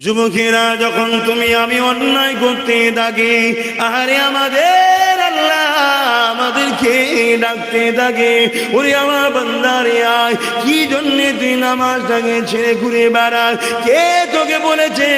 যুবকেরা যখন তুমি আমি অন্যায় করতে থাকি, আরে আমাদের আল্লাহ আমাদেরকে ডাকতে থাকে, ওরে আমার বান্দারে আয়, কি জন্যে তুই নামাজটাকে ছেড়ে ঘুরে বেড়াস? কে তোকে বলেছে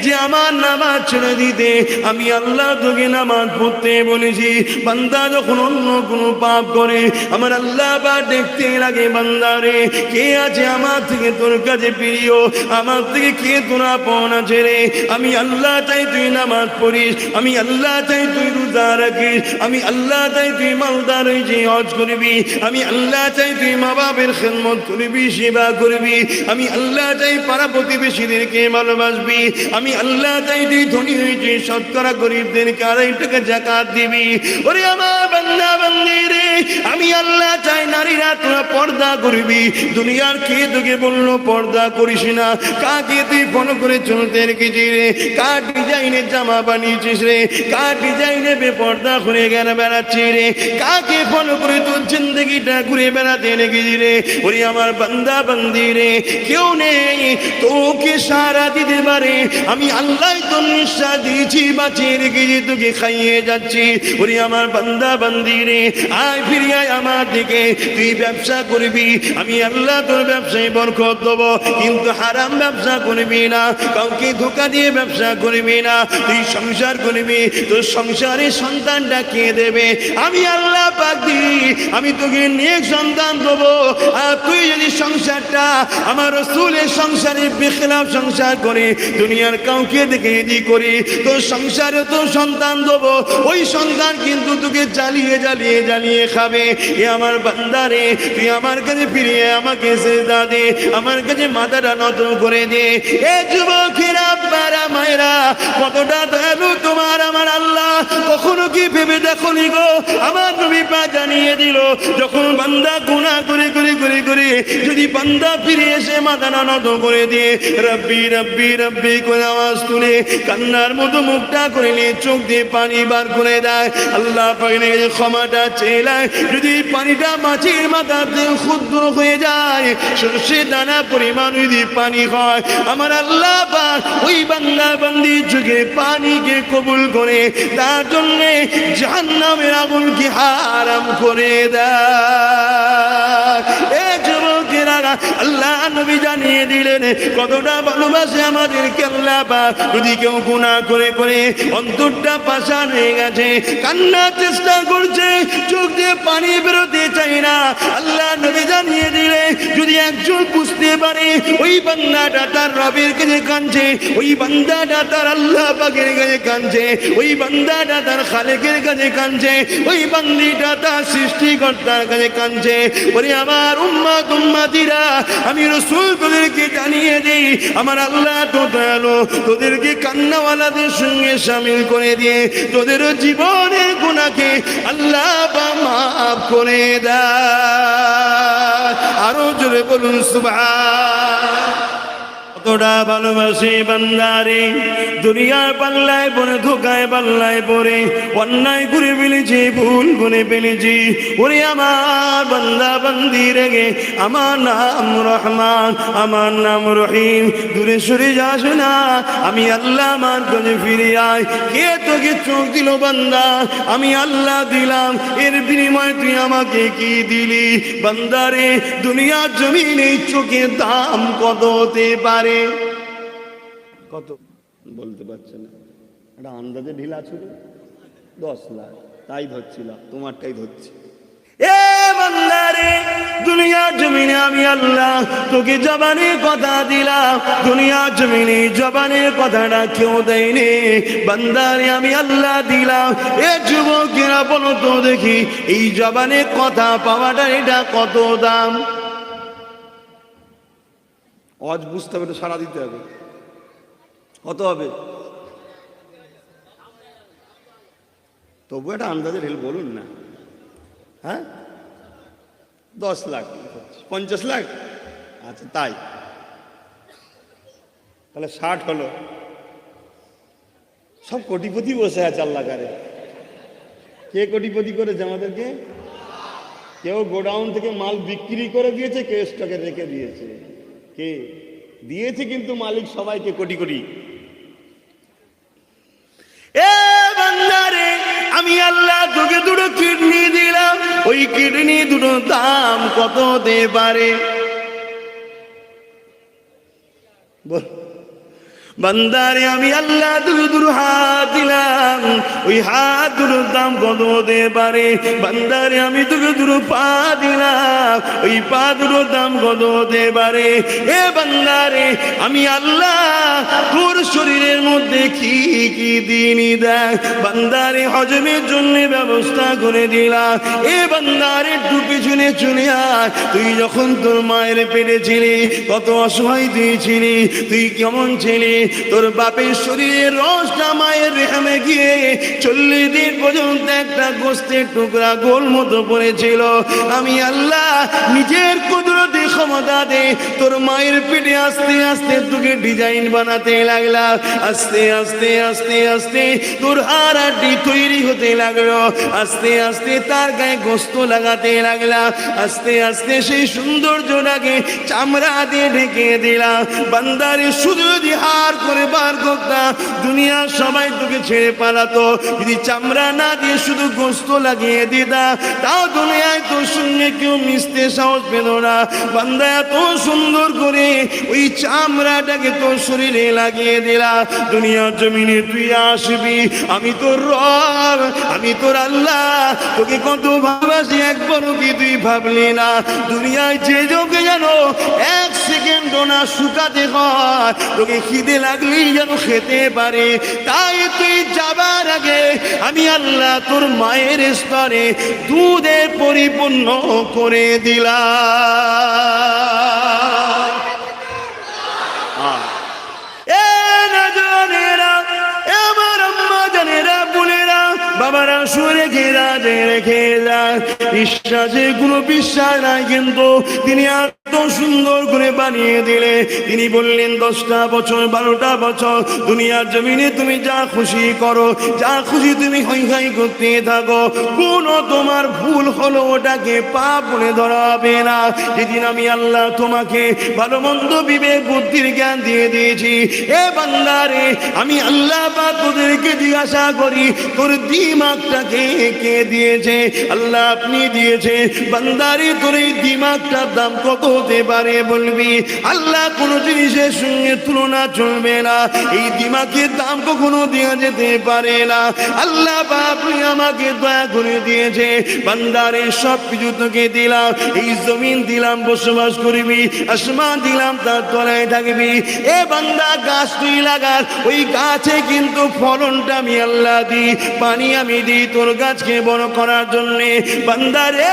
যে আমার নামাজ ছেড়ে দিতে? আমি আল্লাহ তোকে নামাজ পড়তে বলেছি। বান্দা যখন অন্য কোনো পাপ করে আমার আল্লাহ বা দেখতে লাগে, বান্দারে কে আছে আমার থেকে তোর কাছে প্রিয়, আমার থেকে কে তোরা পণ আছে রে? আমি আল্লাহ চাই তুই নামাজ পড়িস, আমি আল্লাহ চাই তুই রোজা রাখিস, আমি আল্লাহ চাই তুই মালদার হয়ে হজ করবি, আমি আল্লাহ চাই তুই মা বাপের খেদমত করবি, সেবা করবি, আমি আল্লাহ চাই পাড়া প্রতিবেশীদেরকে ভালোবাসবি, আমি আল্লাহ চাই তুই ধনী হয়েছিস শতকরা গরিবদেরকে 2.5 টাকা যাকাত দিবি। ওরে আমার বান্দা বান্দি রে, আমি আল্লাহ চাই নারীরা তোরা পর্দা করবি। দুনিয়ার কে তোকে বললো পর্দা করিস না? কাকে তুই ফলো করে চলতে রেখেছিস রে? কার ডিজাইনের জামা বানিয়েছিস রে? কার ডিজাইনে বেপর্দা ঘুরে গেলে বেড়াচ্ছিস রে? কাকে ফলো করে তোর জিন্দগিটা ঘুরে বেড়াতে রেখেছিস রে? ওরে আমার বান্দা বান্দি রে, কেউ নেই তোকে সারা দিতে পারে, আমি আল্লাহ তোর নিঃশ্বাস দিয়েছি, বাঁচিয়ে রেখেছি, তোকে খাইয়ে যাচ্ছি। ওরে আমার বান্দা বান্দি রে, আয় ফিরে আয় আমার দিকে। তুই ব্যবসা করবি, আমি আল্লাহ তোর ব্যবসায় বরকত দেবো, কিন্তু হারাম ব্যবসা করবি না, কাউকে ধোকা দিয়ে ব্যবসা করবি না। তুই সংসার করবি, তোর সংসারে সন্তানটা কে দেবে? আমি আল্লাহ পাক দিই, আমি তোকে নেক সন্তান দেবো। আর তুই যদি সংসারটা আমার রাসূলের সংসারে বেখেলাফ সংসার করে দুনিয়ার কাউকে দেখে যদি করি, তোর সংসারে তোর সন্তান দেবো, ওই সন্তান কিন্তু তোকে জ্বালিয়ে জ্বালিয়ে জ্বালিয়ে খাবে। এ আমার বান্দারে, তুই আমার কাছে ফিরিয়ে আমাকে সেজদা দে, আমার কাছে মাথাটা নত করে দে। এ যুবকেরা আব্বারা মায়েরা, কতটা দয়ালু তোমার আমার আল্লাহ, কখনো কি ভেবে দেখো নি গো? আমার নবী পাক জানিয়ে দিল, যখন বান্দা গুনাহ করে করে করে করে যদি বান্দা ফিরে এসে মাথাটা নত করে দিয়ে রব্বি রব্বি রব্বি করে আওয়াজ তুলে কান্নার মতো মুখটা করে নিয়ে চোখ দিয়ে পানি বার করে দেয়, আল্লাহ পাকের কাছে ক্ষমাটা চেয়ে, যদি পানিটা মাছের মাথাতে ক্ষুদ্র হয়ে যায়, সর্ষে দানা পরিমাণ যদি পানি হয়, আমার আল্লাহ পাক ওই বান্দা বান্দির চোখে পানিকে কবুল করে তার জন্য জাহান্নামের আগুনকে হারাম করে দেয়। এ যুবকেরা, আল্লাহ নবী জানিয়ে দিলেন কতটা ভালোবাসে আমাদেরকে আল্লাহ পাক। যদি কেউ গুনাহ করে করে অন্তরটা পাষাণ হয়ে গেছে, কান্নার চেষ্টা করছে, চোখ দিয়ে পানি বেরোতে চাই না, আল্লাহ নবী জানিয়ে দিলে যদি একজন বুঝতে পারে ওই বান্দাটা তার রবের কাছে কাঁদছে, ওই বান্দাটা তার আল্লাহ পাকের কাছে কাঁদছে, ওই বান্দাটা তার খালেকের কাছে কাঁদছে, ওই বান্দিটা তার সৃষ্টিকর্তার কাছে কাঁদছে। ওরে আমার উম্মত উম্মতিরা, আমি রাসূল তোদেরকে জানিয়ে দিই, আমার আল্লাহ তো দয়ালু, তোদেরকে কান্নাওয়ালাদের সঙ্গে শামিল করে দিয়ে তোদের জীবনের গুনাহকে আল্লাহ মাফ করে দেয়। আরো জোরে বলুন সুবহান। কতটা ভালোবাসে বান্দারে, দুনিয়ার পাল্লায় পড়ে ধোকায় পাল্লায় পড়ে অন্যায় করে ফেলেছি, ভুল করে ফেলেছি। ওরে আমার বান্দা বান্দি রেগে, আমার নাম রহমান, আমার নাম রহিম, দূরে সরে যাস না, আমি আল্লাহ আমার কাছে ফিরে আয়। কে তোকে চোখ দিল বান্দা? আমি আল্লাহ দিলাম, এর বিনিময়ে তুই আমাকে কি দিলি? বান্দারে, দুনিয়ার জমিনে চোখের দাম কত হতে পারে? কত বলতে পারছে না, একটা আন্দাজে ঢিলা ছিল 10 লাখ, তাই ধরছিলাম, তোমারটাই ধরছি। এ বান্দারে, দুনিয়ার জমিনে আমি আল্লাহ তোকে জবানের কথা দিলাম, দুনিয়ার জমিনে জবানের কথাটা কেউ দেয়নি, বান্দারে আমি আল্লাহ দিলাম। এ যুবকেরা বলো তো দেখি, এই জবানের কথা পাওয়াটা এটা কত দাম? আজ বুঝতে হবে, সারা দিতে হবে, কত হবে? তবু একটা আন্দাজে ঢেল বলুন না। হ্যাঁ, 10 লাখ, 50 লাখ, আচ্ছা তাই, তাহলে 60 হলো। সব কোটিপতি বসে আছে আল্লাহ কারে। কে কোটিপতি করেছে আমাদেরকে? কেউ গোডাউন থেকে মাল বিক্রি করে দিয়েছে, কেউ স্টকে রেখে দিয়েছে। কে দিয়েছে? কিন্তু মালিক সবাইকে কোটি কোটি বান্দারে আমি আল্লাহ তোকে দুটো কিডনি দিলাম, ওই কিডনি দুটো দাম কত হতে পারে? বল বান্দারে আমি আল্লাহ দুটো হাত দিলাম, ওই হাত দুটোর দাম কত হতে পারে? বান্দারে আমি দুটো পা দিলাম, ওই পা দুটোর দাম কত হতে পারে? এ বান্দারে আমি আল্লাহ তোর শরীরের মধ্যে কি কি দিনই দেখ, বান্দারে হজমের জন্য ব্যবস্থা করে দিলাম। এ বান্দারে একটু পিছনে চলে আয়, তুই যখন তোর মায়ের পেটে ছিলি কত অসহায় তুই ছিলি, তুই কেমন ছিলি? তোর বাপের শরীরের রসটা মায়ের রেহামে গিয়ে 40 দিন পর্যন্ত একটা গোস্তের টুকরা গোল মতো পড়েছিল। আমি আল্লাহ নিজের কুদরতি ক্ষমতা দে তোর মায়ের পেটে আস্তে আস্তে তোকে ডিজাইন বানাতে লাগলাম। আস্তে আস্তে আস্তে আস্তে তোর হাড়টি তৈরি হতে লাগলো, আস্তে আস্তে তার গায়ে গোস্ত লাগাতে লাগলাম, আস্তে আস্তে সেই সৌন্দর্যটাকে চামড়া দিয়ে ঢেকে দিলাম। বান্দারে শুধু যদি হাড় করে বার করতাম, দুনিয়ার সবাই তোকে ছেড়ে পালাতো। যদি চামড়া না দিয়ে শুধু গোস্ত লাগিয়ে দিতাম, তাও দুনিয়ায় তোর সঙ্গে কেউ মিশতে সাহস পেল না। বান্দা এত সুন্দর করে ওই চামড়াটাকে তোর শরীরে লাগিয়ে দিলাম। দুনিয়ার জমিনে তুই আসবি, আমি তোর রব, আমি তোর আল্লাহ, তোকে কত ভালোবাসি একবারও কি তুই ভাবলি না? দুনিয়ায় যে যোগে যেন 1 সেকেন্ডও না শুকাতে হয়, তোকে খিদে লাগলেই যেন খেতে পারে। তাই তুই যাবার আগে আমি আল্লাহ তোর মায়ের স্তরে দুধে পরিপূর্ণ করে দিলাম। এ না জানেরা, আমার আম্মা জানেরা, বলেরা, বাবারা শুনে ঘেরা যে রেখে যায়, বিশ্বাসে কোনো বিশ্বাস নাই, কিন্তু তিনি এত সুন্দর করে বানিয়ে দিলে। তিনি বললেন 10টা বছর 12টা বছর দুনিয়ার জমিনে তুমি যা খুশি করো, যা খুশি তুমি হই হই করতে থাকো, কোনো তোমার ভুল হলো ওটাকে পাপ বলে ধরা হবে না। যেদিন আমি আল্লাহ তোমাকে ভালো মন্দ বিবেক বুদ্ধির জ্ঞান দিয়ে দিয়েছি, এ বান্দারে আমি আল্লাহ পাক তোদেরকে জিজ্ঞাসা করি তোর দিমাগটাকে কে দিয়েছে? আল্লাহ আপনি দিয়েছে। বান্দারে তোর এই দিমাগটার দাম কত হতে পারে বলবি? আল্লাহ কোনো জিনিসের সঙ্গে তুলনা চলবে না, এই দিমাগের দাম কখনো দেওয়া যেতে পারে না। আল্লাহ আপনি আমাকে দয়া করে দিয়েছে। বান্দারে সব কিছু তোকে দিলাম, এই জমিন দিলাম বসবাস করবি, আসমান দিলাম তার তলায় থাকবি। এ বান্দা গাছ তুই লাগার, ওই গাছে কিন্তু ফলনটা আমি আল্লাহ দিই, পানি আমি দিই তোর গাছকে বড় করার জন্যে। বান্দারে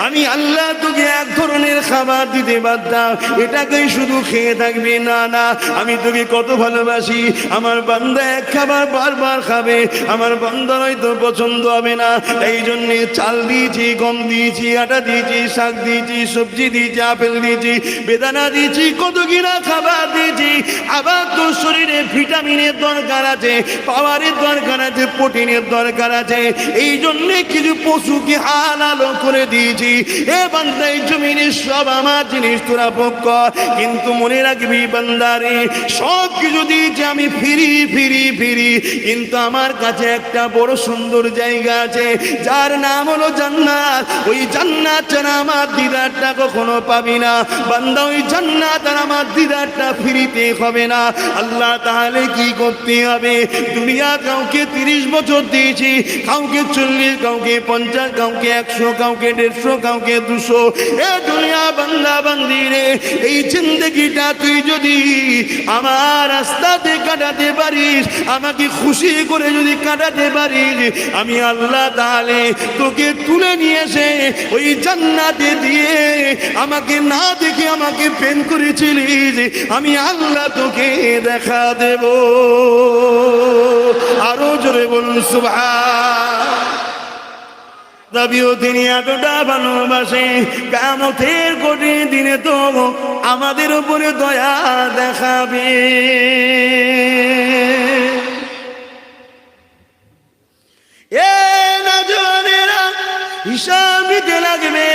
আমি আল্লাহ তোকে এক ধরনের খাবার দিতে পারতাম, এটাকেই শুধু খেয়ে থাকবি না, না আমি তোকে কত ভালোবাসি। আমার বান্দা এক খাবার বারবার খাবে, আমার বান্দার হয়তো পছন্দ হবে না, এই জন্যে চাল দিয়েছি, গম দিয়েছি, আটা দিয়েছি, শাক দিয়েছি, সবজি দিয়েছি, আপেল দিয়েছি, বেদানা দিয়েছি, কত কিনা খাবার দিয়েছি। আবার তোর শরীরে ভিটামিনের দরকার আছে, পাওয়ারের দরকার আছে, প্রোটিনের দরকার আছে, এই জন্যে কিছু পশুকে হালাল করে দিয়েছি। এ বান্দা এই জমিনের সব আমার জিনিস তোরা ভোগ কর, কিন্তু মনে রাখবি বান্দারে সব কিছু দিয়েছি আমি ফিরি ফিরি ফিরি, কিন্তু আমার কাছে একটা বড় সুন্দর জায়গা আছে যার নাম হলো জান্নাত। ওই জান্নাত ছাড়া আমার দিদারটা কখনো পাবি না। বান্দা ওই জান্নাত আর আমার দিদারটা ফিরিতে হবে না। আল্লাহ তাহলে কি করতে হবে? দুনিয়া কাউকে 30 বছর দিয়েছি, কাউকে 40, কাউকে 50, কাউকে 100, কাউকে 150, কাউকে 200। এ দুনিয়া বান্দা বান্দি রে, এই জিন্দেগিটা তুই যদি আমার রাস্তাতে কাটাতে পারিস, আমাকে খুশি করে যদি কাটাতে পারিস, আমি আল্লাহ তাহলে তোকে তুলে নিয়ে এসে ওই জান্নাতে দিয়ে আমাকে না দেখে আমাকে প্রেম করেছিলিস, আমি আল্লাহ তোকে দেখা দেব। আরো জোরে বলুন সুবহান। তবেও তিনি এতটা ভালোবাসে, কিয়ামতের কঠিন দিনে তো আমাদের উপরে দয়া দেখাবে। এ না জানেরা হিসাব দিতে লাগবে,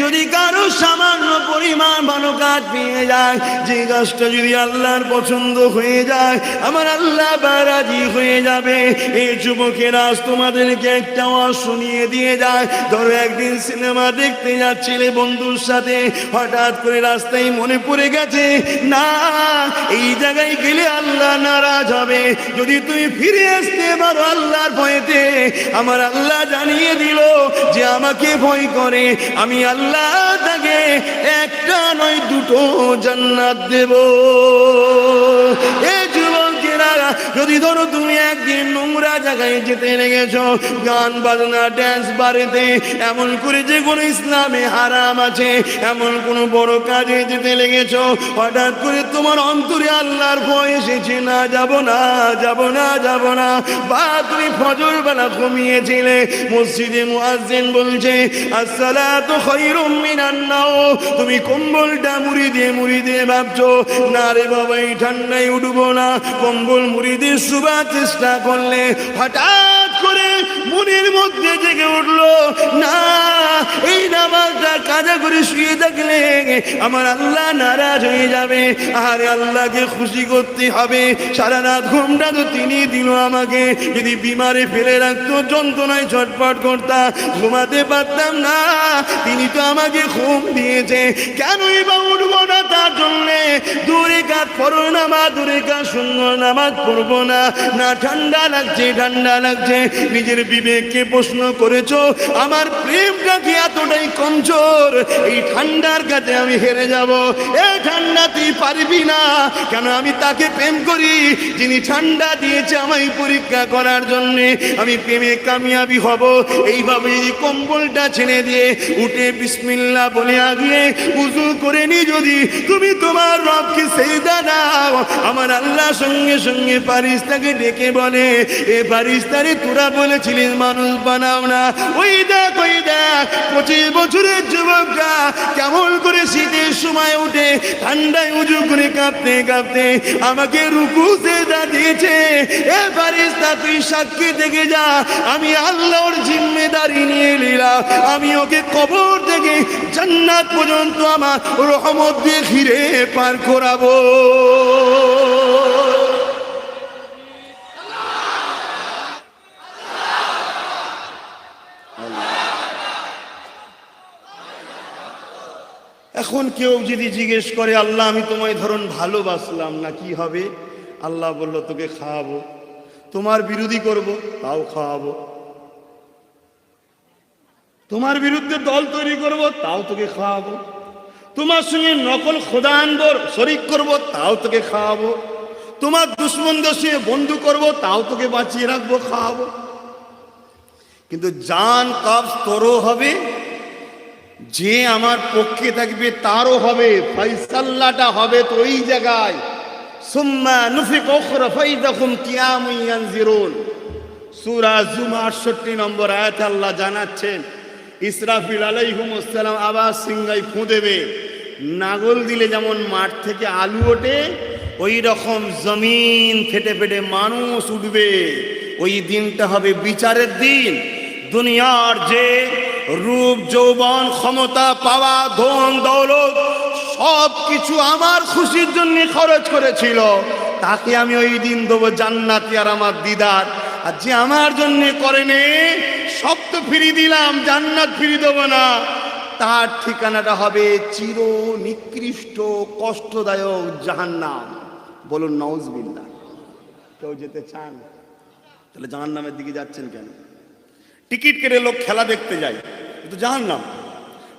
যদি কারো সামান্য পরিমাণ ভালো ভালো কাজ পেয়ে যায়, যে কাজটা যদি আল্লাহর পছন্দ হয়ে যায় আমার আল্লাহ রাজি হয়ে যাবে। এই যুবকেরা তোমাদেরকে একটা ওয়াজ শুনিয়ে দিয়ে যায়। ধরো একদিন সিনেমা দেখতে যাচ্ছিলে বন্ধুর সাথে, হঠাৎ করে রাস্তায় মনে পড়ে গেছে না এই জায়গায় গেলে আল্লাহ নারাজ হবে, যদি তুমি ফিরে আসতে পারো আল্লাহর ভয়েতে, আমার আল্লাহ জানিয়ে দিল যে আমাকে ভয় করে আমি আল্লাহ তাকে একটা নয় দুটো জান্নাত দেব। এই যুবকেরা যদি ধরো তুমি একদিন নোংরা জায়গায় যেতে লেগেছো, গান বাজনা ড্যান্স বারেতে, এমন করে যে কোনো ইসলামে হারাম আছে এমন কোনো বড় কাজে যেতে লেগেছো, হঠাৎ করে তোমার অন্তরে আল্লাহর ভয় এসেছে না যাব না যাব না যাব না, বা তুমি ফজর বেলা ঘুমিয়েছিলে, মসজিদে মুয়াজ্জিন বলছে আসসালাতু খায়রুম মিনান নাওম, তুমি কম্বলটা মুড়ি দিয়ে ভাবছো না রে বাবা এই ঠান্ডায় উঠবো না, কম্বল মুড়ি দিয়ে শুবার চেষ্টা করলে হঠাৎ করে মনের মধ্যে জেগে উঠলো না এই নামাজটা কাজা করে শুয়ে থাকলে আমার আল্লাহ নারাজ হয়ে যাবে, আরে আল্লাহকে খুশি করতে হবে, সারা রাত ঘুমটা তো তিনি দিল আমাকে, যদি বিমারে ফেলে রাখতো যন্ত্রণায় ছটফট করতাম ঘুমাতে পারতাম না, তিনি তো আমাকে ঘুম দিয়েছে, কেনই বা উঠবো না তার জন্যে, দূরে কাজ পড়ো না মা, দূরে কাজ সুন্দর নামাজ পড়বো না, না ঠান্ডা লাগছে নিজের বিবেককে প্রশ্ন করেছো আমার প্রেমটা কি এতটাই কমজোর, এই ঠান্ডার কাছে আমি হেরে যাব, এই ঠান্ডা তুই পারবি না, কেন আমি তাকে প্রেম করি যিনি ঠান্ডা দিয়েছে আমায় পরীক্ষা করার জন্যে, আমি প্রেমে কামিয়াবি হব। এইভাবে যদি কম্বলটা ছেড়ে দিয়ে উঠে বিসমিল্লাহ বলে আগিয়ে উযু করে নি যদি তুমি তোমার রবকে সেজদা দাও, আমার আল্লাহ সঙ্গে সঙ্গে ফারিস্তাকে ডেকে বলে এ ফারিস্তারে তোরা বলেছিলিস মানুষ বানাও না, ওই দেখ 25 বছরের যুবকরা কেমন করে শীতের সময় উঠে ঠান্ডায় উজু করে কাঁপতে কাঁপতে আমাকে রুকু সেজদা দিয়েছে, এ ফারিস্তা তুই সাক্ষী থেকে যা, আমি আল্লাহর জিম্মেদারি নিয়ে নিলাম, আমি ওকে কবর থেকে জান্নাত পর্যন্ত আমার রহমত দিয়ে ঘিরে পার করাবো। এখন কেউ যদি জিজ্ঞেস করে আল্লাহ আমি তোমায় ধরুন ভালোবাসলাম না কি হবে, আল্লাহ বলল তোকে খাওয়াবো, তোমার বিরোধী করব তাও খাওয়াবো, তোমার বিরুদ্ধে দল তৈরি করব তাও তোকে খাওয়াবো, তোমার সঙ্গে নকল খোদা আনবো শরীক করব তাও তোকে খাওয়াবো, তোমার দুশ্মনদের সঙ্গে বন্ধু করব তাও তোকে বাঁচিয়ে রাখবো খাওয়াবো, কিন্তু জান কবজ তোরও হবে, যে আমার পক্ষে থাকবে তারও হবে, ফয়সালাটা হবে তো ওই জায়গায়, সুম্মা নুফিক উখরা ফাইদাকুম কিয়ামুন ইয়ানজিরুন, সূরা জুমার 68 নম্বর আয়াতে আল্লাহ জানাচ্ছেন ইসরাফিল আলাইহিমুস সালাম আবার সিংহায় ফু দেবে, নাগল দিলে যেমন মাঠ থেকে আলু ওঠে ওই রকম জমিন ফেটে ফেটে মানুষ উঠবে, ওই দিনটা হবে বিচারের দিন। দুনিয়ার যে রূপ যৌবন ক্ষমতা পাওয়া ধন দৌলত সব কিছু আমার খুশির জন্য খরচ করেছিল, তাকে আমি ওই দিন দেবো জান্নাতি আর আমার দিদার, আর যে আমার জন্য করেনি সব তো ফিরিয়ে দিলাম, জান্নাত ফিরিয়ে দেবো না, তার ঠিকানাটা হবে চির নিকৃষ্ট কষ্টদায়ক জাহান্নাম। বলুন নাউজুবিল্লাহ। কেউ যেতে চান? তাহলে জাহান্নামের দিকে যাচ্ছেন কেন? টিকিট কেটে লোক খেলা দেখতে যায়, কিন্তু জাহান্নাম।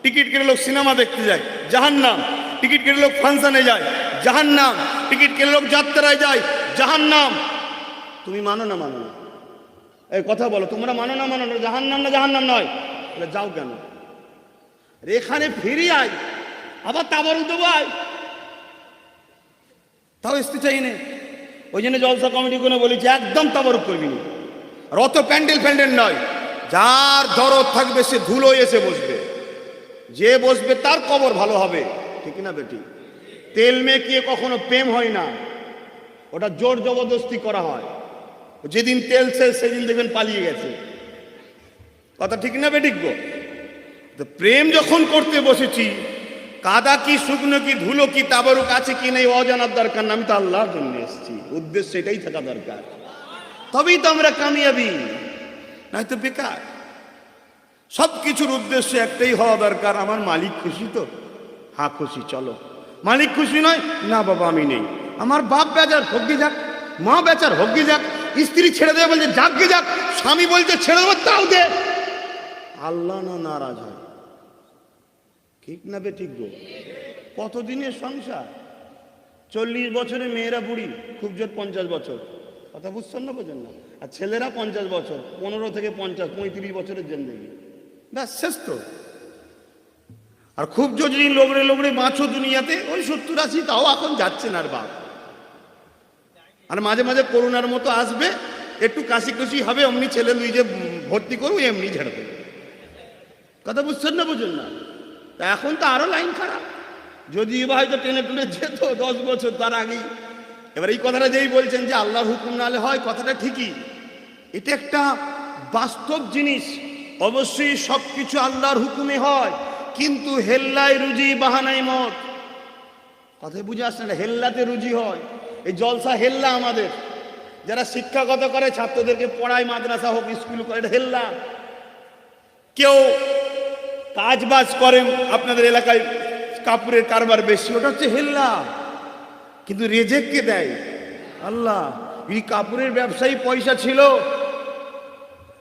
টিকিট কেটে লোক সিনেমা দেখতে যায়, জাহান্নাম। টিকিট কেটে লোক ফাংশনে যায়, জাহান্নাম। টিকিট কেটে লোক যাত্রায় যায়, জাহান্নাম। তুমি মানো না মানো না? এই কথা বলো, তোমরা মানো না মানো না? জাহান্নাম না জাহান্নাম নয়? তাহলে যাও কেন? এখানে ফিরে আয়, আবার তাবর দেবো আয়, তাও আসতে চাই না। ওই জন্য জলসা কমিটি কোনো বলেছি একদম তাবরুক করবি না, আর অত প্যান্ডেল ফ্যান্ডেল নয়। যার দরদ থাকবে সে ধুলো এসে বসবে, যে বসবে তার কবর ভালো হবে, ঠিক না বেটি? তেল মেখিয়ে কখনো প্রেম হয় না, ওটা জোর জবরদস্তি করা হয়। যেদিন তেল শেষ সেদিন দেখবেন পালিয়ে গেছে, কথা ঠিক না বেঠিক গো? প্রেম যখন করতে বসেছি কাদা কি শুকনো কি ধুলো কি তাবারুক আছে কি নেই অজানার দরকার না, আমি তো আল্লাহর জন্য এসেছি, উদ্দেশ্য এটাই থাকা দরকার, তবেই তো আমরা কামিয়াবি, নয়তো বেকার। সব কিছুর উদ্দেশ্য একটাই হওয়া দরকার, আমার মালিক খুশি তো, হ্যাঁ খুশি, চলো। মালিক খুশি নয়, না বাবা আমি নেই, আমার বাপ বেচার হগ্গে যাক, মা বেচার হগ্গে যাক, স্ত্রী ছেড়ে দেবে বলছে যাকগে যাক, স্বামী বলছে ছেড়ে দেবো তাও দে, আল্লাহ না নারাজ হয়, ঠিক না বে ঠিক গো? কতদিনের সংসার? 40 বছরে মেয়েরা বুড়ি, খুব জোর 50 বছর, কথা বুঝছেন না, বোঝেন না? আর ছেলেরা 50 বছর, 15 থেকে 50, 35 বছরের জিন্দেগি, ব্যাস শেষ তো। আর খুব যদি লোবড়ে লোবড়ে বাঁচো দুনিয়াতে ওই 70-80, তাও এখন যাচ্ছে না আর বাপ। আর মাঝে মাঝে করোনার মতো আসবে, একটু কাশি কুশি হবে, অমনি ছেলে তুই যে ভর্তি করবো এমনি ঝেড়ে দেবে, কথা বুঝছেন না, বুঝুন না? তা এখন তো আরো লাইন খারাপ, যদি বা হয়তো টেনে টুনে যেত 10 বছর তার আগেই। এবার এই কথাটা যেই বলছেন যে আল্লাহর হুকুম নালে হয়, কথাটা ঠিকই, এটা একটা বাস্তব জিনিস। অবশ্যই সবকিছু আল্লাহর হুকুমে হয়, কিন্তু হেল্লায় রুজি বাহানায় মত, কথায় বুঝে আসছে না? হেল্লাতে রুজি হয়, এই জলসা হেল্লা আমাদের যারা শিক্ষাগত করে, ছাত্রদেরকে পড়ায়, মাদ্রাসা হোক স্কুল করে, এটা হেল্লা। কেউ কাজ বাজ করেন, আপনাদের এলাকায় কাপড়ের কারবার বেশি, ওটা হচ্ছে হেল্লা, কিন্তু রেজেক কে দেয়? আল্লাহ। এই কাপড়ের ব্যবসায়ী পয়সা ছিল,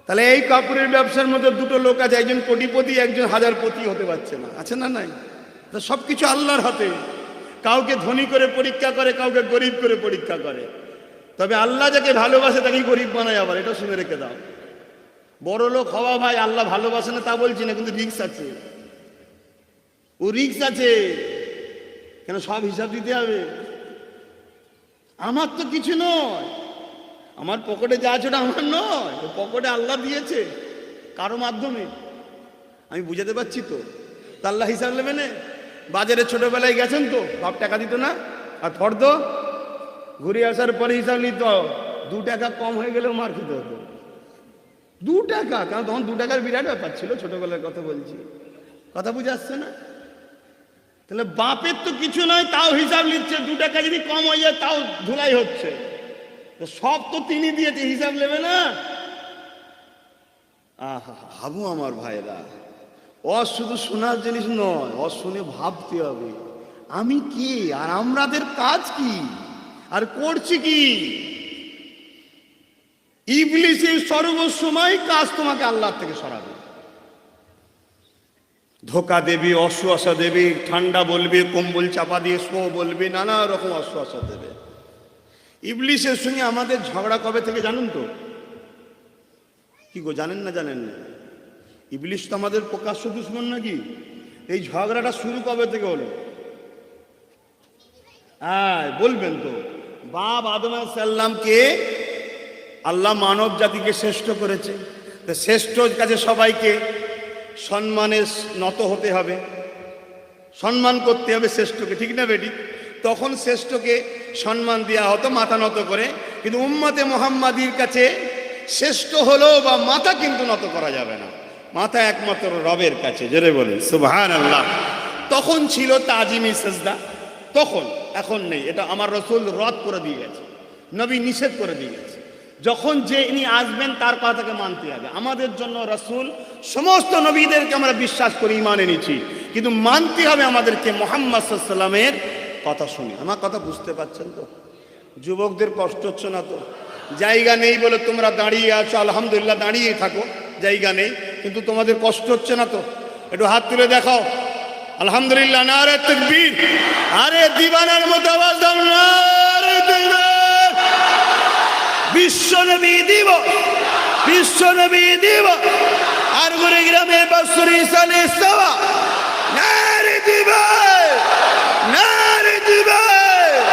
তাহলে এই কাপড়ের ব্যবসার মধ্যে দুটো লোক আছে, একজন কোটিপতি, একজন হাজারপতি হতে পারছে না, আছে না নাই? তো সবকিছু আল্লাহর হাতে, কাউকে ধনী করে পরীক্ষা করে, কাউকে গরিব করে পরীক্ষা করে, তবে আল্লাহ যাকে ভালোবাসে তাকে গরিব বানায় আবার, এটা শুনে রেখে দাও। বড় লোক হওয়া ভাই আল্লাহ ভালোবাসে না তা বলছি না, কিন্তু রিস্ক আছে, ও রিস্ক আছে, কেন সব হিসাব দিতে হবে। আমার তো কিছু নয়, আমার পকেটে যা আছে ওটা আমার নয়, পকেটে আল্লাহ দিয়েছে কারো মাধ্যমে, আমি বুঝাতে পারছি তো? তা আল্লাহ হিসাব নেবে না। বাজারে ছোটবেলায় গেছেন তো, বাপ টাকা দিত না, আর ফর্দ ঘুরে আসার পরে হিসাব নিত, 2 টাকা কম হয়ে গেলেও মার খেতে হতো। 2 টাকা, কারণ তখন 2 টাকার বিরাট ব্যাপার ছিল, ছোটবেলার কথা বলছি, কথা বুঝে আসছে না? তাহলে বাপের তো কিছু নয়, তাও হিসাব নিচ্ছে, 2 টাকা যদি কম হয়ে যায় তাও ধুলাই হচ্ছে, সব তো তিনি দিয়েছে, হিসাব নেবে না। আহা ভাবু আমার ভাইরা, শুধু শোনার জিনিস নয়, শুনে ভাবতে হবে আমি কি, আর আমাদের কাজ কি, আর করছি কি। ইবলিসের সর্বসময় কাজ তোমাকে আল্লাহ থেকে সরাবে, ধোকা দেবে, অশ্বাসা দেবে, ঠান্ডা বলবে, কম্বল চাপা দিয়ে শো বলবে, নানা রকম অশ্বাসা দেবে। ইবলিসের সঙ্গে আমাদের ঝগড়া কবে থেকে জানেন তো? কি গো, জানেন না? জানেন না? ইবলিস তো আমাদের প্রকাশ্য দুশমন নাকি? এই ঝগড়াটা শুরু কবে থেকে হলো? হ্যাঁ বলবেন তো। বাপ আদম আলাইহিস সালামকে আল্লাহ মানব জাতিকে শ্রেষ্ঠ করেছে, তো শ্রেষ্ঠ কাজে সবাইকে সম্মানে নত হতে হবে, সম্মান করতে হবে শ্রেষ্ঠকে, ঠিক না বেটি? তখন শ্রেষ্ঠকে সম্মান দেওয়া হতো মাথা নত করে, কিন্তু উম্মতে মুহাম্মাদির কাছে শ্রেষ্ঠ হলো বা মাথা কিন্তু নত করা যাবে না, মাথা একমাত্র রবের কাছে, জোরে বলে সুবহানাল্লাহ। তখন ছিল তাজিমি সেজদা, তখন, এখন নেই, এটা আমার রাসূল রদ করে দিয়ে গেছে, নবী নিষেধ করে দিয়ে গেছে। যখন যে ইনি আসবেন তার কথাকে মানতে হবে। আমাদের জন্য রাসূল, সমস্ত নবীদেরকে আমরা বিশ্বাস করি, ঈমান এনেছি, কিন্তু মানতে হবে আমাদেরকে মুহাম্মদ সাল্লাল্লাহু আলাইহি ওয়াসাল্লামের কথা শুনে। আমার কথা বুঝতে পারছেন তো? যুবকদের কষ্ট হচ্ছে না তো? জায়গা নেই বলে তোমরা দাঁড়িয়ে আছো, আলহামদুলিল্লাহ দাঁড়িয়ে থাকো, জায়গা নেই, কিন্তু তোমাদের কষ্ট হচ্ছে না তো? একটু হাত তুলে দেখাও, আলহামদুলিল্লাহ, নারে তাকবীর, আরে দিবানার মতো আওয়াজ দাও, নারে তাকবীর। বিশ্বনবী দিবস, বিশ্বনবী দিবস, আর গুরে গ্রামে বছরি সালে সওয়া, নারে দিবস, নারে দিবস।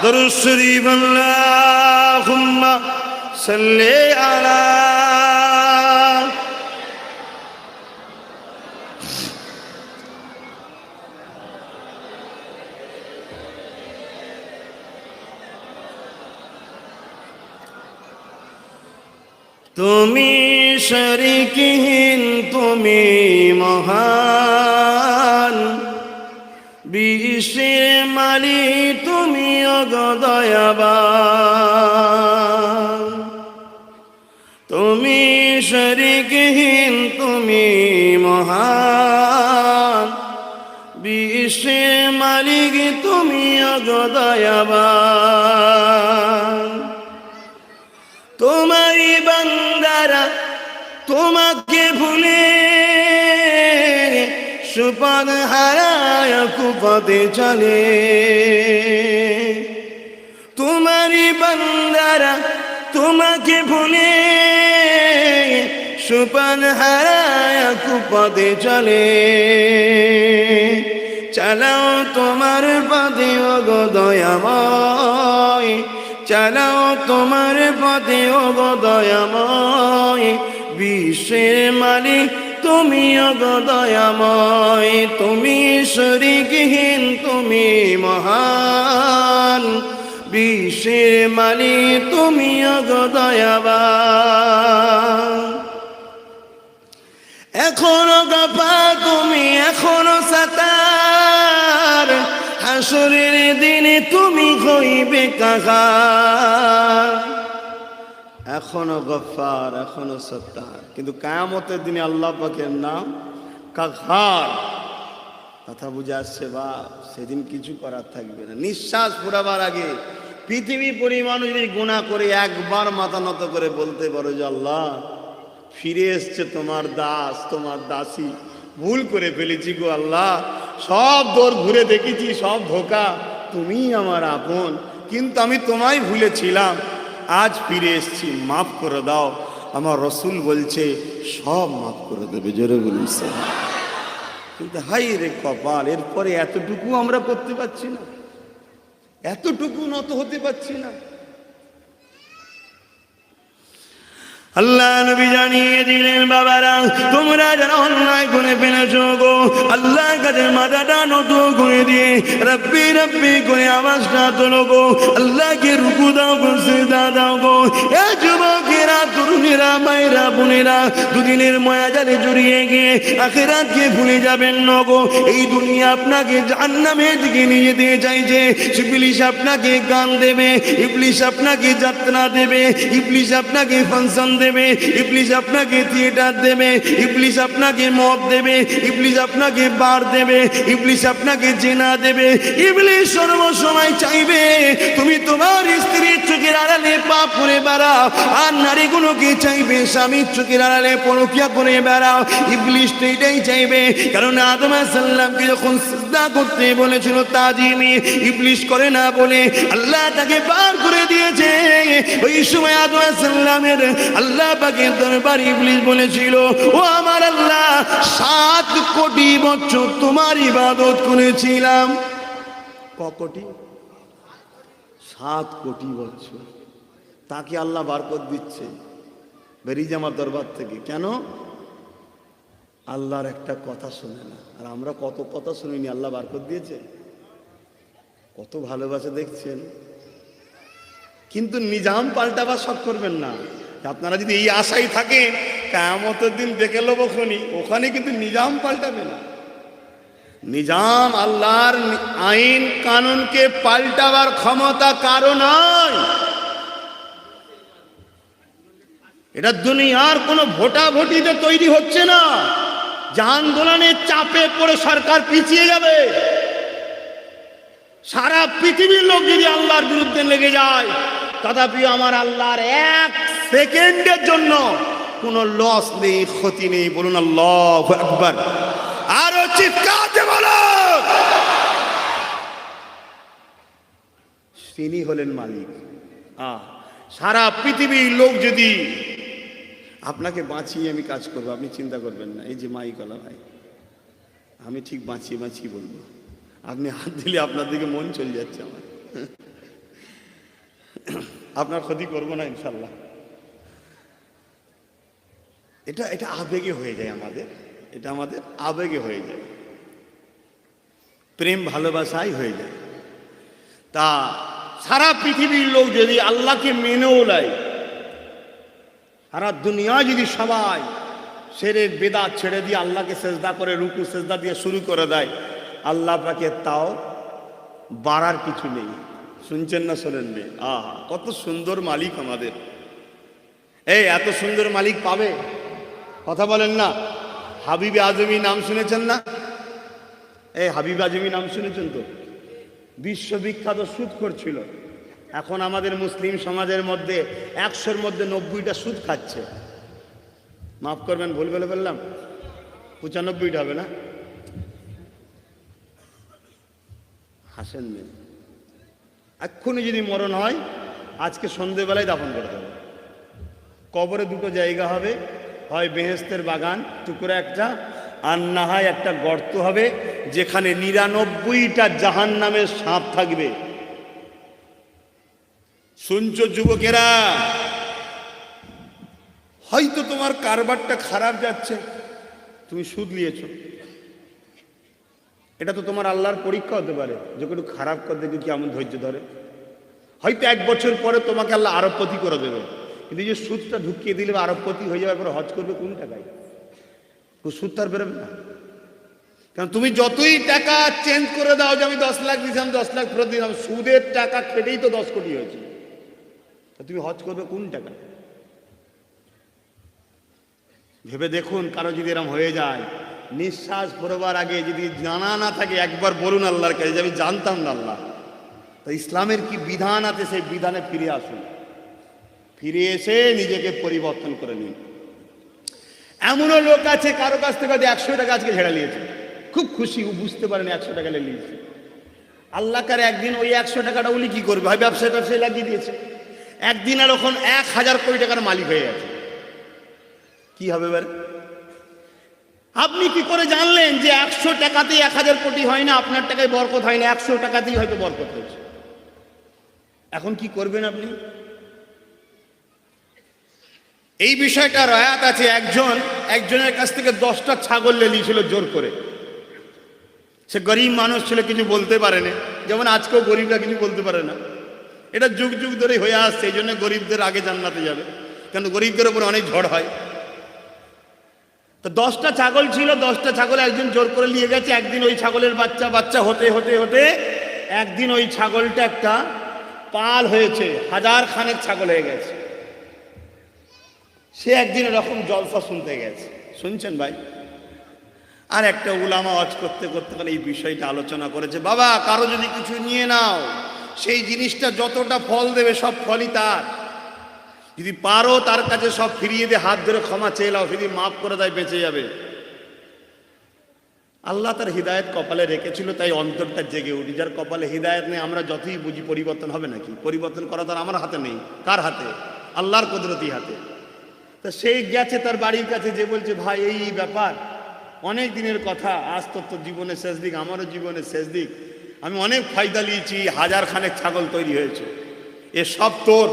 দরুদ শরীফ, আল্লাহুম্মা সাল্লি আলা। তুমি শরীকহীন, তুমি মহান, বিশ্বের মালিক তুমি ওগো দয়াবান, তুমি শরীকহীন তুমি মহান, বিশ্বের মালিক তুমি ওগো দয়াবান। তোমারই বান্দারা তোমাকে ভুলে সুপথ হারায় কুপথে চলে, তোমারই বান্দারা তোমাকে ভুলে সুপথ হারায় কুপথে চলে। চালাও তোমার পথে ওগো দয়াময়, চালাও তোমার পথে ওগো দয়াময়, বিশ্বের মালিক তুমি ওগো দয়াময়, তুমি শরীকহীন তুমি মহান, বিশ্বের মালিক তুমি ওগো দয়াবান। এখনো গফা তুমি এখনো সাতার, হাসরের দিনে তুমি হইবে কাহার। এখনো গফার এখনো সত্তার, কিন্তু কিয়ামতের দিনে আল্লাহ পাকের নাম কাহার। কথা বুঝে আসছে বাপ? সেদিন কিছু করার থাকবে না। নিঃশ্বাস ফুরাবার আগে পৃথিবী পরিমাণ যদি গুনাহ করে একবার মাথা নত করে বলতে পারো যে আল্লাহ ফিরে এসছে তোমার দাস তোমার দাসী, ভুল করে ফেলেছি গো আল্লাহ, সব দৌড় ঘুরে দেখেছি সব ধোকা, তুমি আমার আপন, কিন্তু আমি তোমায় ভুলেছিলাম, আজ ফিরে এসছি, মাফ করে দাও। আমার রসুল বলছে সব মাফ করে দেবে, জোরে বলছে। কিন্তু হাই রে কপাল, এরপরে এতটুকু আমরা করতে পারছি না, এতটুকু নত হতে পারছি না। আল্লাহ নবী জানিয়ে দিলেন বাবারা, তোমরা যারা অন্যায় করে ফেলেছো গো, আল্লাহর কাছে মাথাটা নত করে দিয়ে রব্বি রব্বি করে আওয়াজটা তোলো গো, আল্লাহকে রুকু দাও গো, সিজদা দাও গো। এ যুবকেরা তরুণেরা মায়েরা বোনেরা, দুদিনের মায়াজালে জড়িয়ে গিয়ে আখিরাতকে ভুলে যাবেন না গো। এই দুনিয়া আপনাকে জাহান্নামের দিকে নিয়ে যেতে চাইছে। ইবলিস আপনাকে গান দেবে, ইবলিস আপনাকে যাত্রা দেবে, ইবলিস আপনাকে ফাংশন দেবে, ইবলিস আপনাকে থিয়েটার দেবে, ইবলিস আপনাকে মদ দেবে, ইবলিস আপনাকে বার দেবে, ইবলিস আপনাকে জেনা দেবে। ইবলিস সর্বসময় চাইবে তুমি তোমার স্ত্রীর চোখের আড়ালে পাপ করে বেড়াও, আর নারীগুলোকে চাইবে স্বামীর চোখের আড়ালে পরকিয়া করে বেড়াও। ইবলিস তো এটাই চাইবে, কারণ আদম আলাইহিস সালামকে যখন সিজদা করতে বলেছিল তাজিমি, ইবলিস করে না বলে আল্লাহ তাকে বার করে দিয়েছে। ওই সময় আদম আলাইহিস সালামের আল্লাহ পাকের দরবারে ইবলিস বলেছিল, ও আমার আল্লাহ, 7 কোটি বছর তোমার ইবাদত করেছিলাম। ক কোটি? 7 কোটি বছর। তাকে আল্লাহ বরকত দিচ্ছে, বেরিয়ে আমার দরবার থেকে। কেন? আল্লাহর একটা কথা শোনে না। আর আমরা কত কথা শুনিনি, আল্লাহ বরকত দিয়েছে, কত ভালোবাসা দেখছেন। কিন্তু নিজাম পাল্টাবার শখ করবেন না। আপনারা যদি এই আশাই থাকেন কিয়ামতের দিন দেখে নেব ওখানে কিন্তু নিজাম পাল্টাবে না। নিজাম আল্লাহর আইন কানুনকে পাল্টাবার ক্ষমতা কারো নয়। এটা দুনিয়ার কোনো ভোটাভুটিতে তৈরি হচ্ছে না যে আন্দোলনের চাপে পড়ে সরকার পিছিয়ে যাবে। সারা পৃথিবীর লোক যদি আল্লাহর বিরুদ্ধে লেগে যায়, তথাপি আমার আল্লাহর 1 সেকেন্ডের জন্য কোনো লস নেই, ক্ষতি নেই। বলুন আল্লাহু আকবার। আরো চিৎকার দিয়ে বলুন। তিনি হলেন মালিক। সারা পৃথিবীর লোক যদি আপনাকে বাঁচিয়ে আমি কাজ করবো, আপনি চিন্তা করবেন না। এই যে মাইকওয়ালা ভাই, আমি ঠিক বাঁচিয়ে বাঁচিয়ে বলবো, আপনি হাত দিলে আপনার দিকে মন চলে যাচ্ছে আমার। আপনার ক্ষতি করবো না ইনশাল্লাহ। এটা আবেগে হয়ে যায় আমাদের, এটা আমাদের আবেগে হয়ে যায়, প্রেম ভালোবাসাই হয়ে যায়। তা সারা পৃথিবীর লোক যদি আল্লাহকে মেনেও নেয়, সারা দুনিয়া যদি সবাই শিরক বিদআত ছেড়ে দিয়ে আল্লাহকে সেজদা করে রুকু সেজদা দিয়ে শুরু করে দেয়, আল্লাহ পাকে তাও বাড়ার কিছু নেই। শুনছেন না শোনেননি? আহা, কত সুন্দর মালিক আমাদের। এই এত সুন্দর মালিক পাবে? কথা বলেন না। হাবিবে আজমি নাম শুনেছেন না? এই হাবিব আজমি নাম শুনেছেন তো? বিশ্ববিখ্যাত সুদখোর ছিল। এখন আমাদের মুসলিম সমাজের মধ্যে 100-র মধ্যে 90টা সুদ খাচ্ছে। মাফ করবেন, ভুল বলে বললাম, 95টা হবে না? হাসেন নেই। এক্ষুনি যদি মরণ হয় আজকে সন্ধ্যেবেলায় দাফন করে দেবে। কবরে দুটো জায়গা হবে, হয় বেহেশতের বাগান টুকরা একটা, আর না হয় একটা গর্ত হবে যেখানে 99টা জাহান্নামের সাপ থাকবে। শুনছো যুবকেরা? হয়তো তোমার কারবারটা খারাপ যাচ্ছে, তুমি সুদ নিয়েছ, এটা তো তোমার আল্লাহর পরীক্ষা হতে পারে যে একটু খারাপ করে দেখে কেমন ধৈর্য ধরে। হয়তো 1 বছর পরে তোমাকে আল্লাহ আরবপতি করে দেবে, কিন্তু এই যে সুদটা ঢুকিয়ে দিলে আরবপতি হয়ে যাওয়ার পরে হজ করবে কোন টাকায়? সুদ তার বেরোবে না। কারণ তুমি যতই টাকা চেঞ্জ করে দাও যে আমি 10 লাখ দিলাম, 10 লাখ ফেরত দিলাম, সুদের টাকা খেটেই তো 10 কোটি হয়েছে, তুমি হজ করবে কোন টাকা? ভেবে দেখুন, কারো যদি এরকম হয়ে যায়, নিঃশ্বাস পড়বার আগে যদি জানা না থাকে একবার বলুন আল্লাহর কাছে যে আমি জানতাম না আল্লাহ, তো ইসলামের কি বিধান আছে সেই বিধানে ফিরে আসুন, ফিরে এসে নিজেকে পরিবর্তন করে নিন। এমনও লোক আছে কারো কাছ থেকে 100 টাকা আজকে ঝেড়ে নিয়েছে, খুব খুশি, ও বুঝতে পারেন 100 টাকা নিয়েছে। আল্লাহ কার একদিন ওই 100 টাকাটা উনি কি করবে, হয় ব্যবসায় লাগিয়ে দিয়েছে, একদিন আর ওখানে 1000 কোটি টাকার মালিক হয়ে গেছে, কি হবে এবার? আপনি কি করে জানলেন যে 100 টাকাতেই 1000 কোটি হয় না? আপনার টাকায় বরকত হয় না, 100 টাকাতেই হয়তো বরকত হয়েছে। এখন কি করবেন আপনি? এই বিষয়টা রায়াত আছে, একজনের কাছ থেকে 10টা ছাগল নিয়েছিল জোর করে। সে গরিব মানুষ ছিল, কিছু বলতে পারে না, যেমন আজকেও গরিবরা কিছু বলতে পারে না। এটা যুগ যুগ ধরে হয়ে আসছে, এই জন্য গরিবদের আগে জান্নাতে যাবে, কেন গরিবদের উপর অনেক ঝড় হয়। তো 10টা ছাগল ছিল, 10টা ছাগল একজন জোর করে নিয়ে গেছে। একদিন ওই ছাগলের বাচ্চা হতে হতে হতে একদিন ওই ছাগলটা একটা পাল হয়েছে, 1000 খানেক ছাগল হয়ে গেছে। সে একদিন এরকম জলসা শুনতে গেছে, শুনছেন ভাই? আর একটা উলামা ওয়াজ করতে করতে এই বিষয়টা আলোচনা করেছে, বাবা কারো যদি কিছু নিয়ে নাও, সেই জিনিসটা যতটা ফল দেবে সব ফলই তার। যদি পারো তার কাছে সব ফিরিয়ে দিয়ে হাত ধরে ক্ষমা চেয়ে নাও, যদি মাফ করে দেয় বেঁচে যাবে। আল্লাহ তার হৃদায়ত কপালে রেখেছিল, তাই অন্তরটা জেগে উঠি। যার কপালে হৃদায়ত নেই, আমরা যতই বুঝি পরিবর্তন হবে নাকি? পরিবর্তন করা তার আমার হাতে নেই, কার হাতে? আল্লাহর কুদরতি হাতে। তা সেই গেছে তার বাড়ির কাছে, যে বলছে ভাই এই ব্যাপার, অনেক দিনের কথা, আজ তোর জীবনের শেষ দিক, আমারও জীবনের শেষ দিক, আমি অনেক ফায়দা নিয়েছি, 1000 খানেক ছাগল তৈরি হয়েছে, এ সব তোর,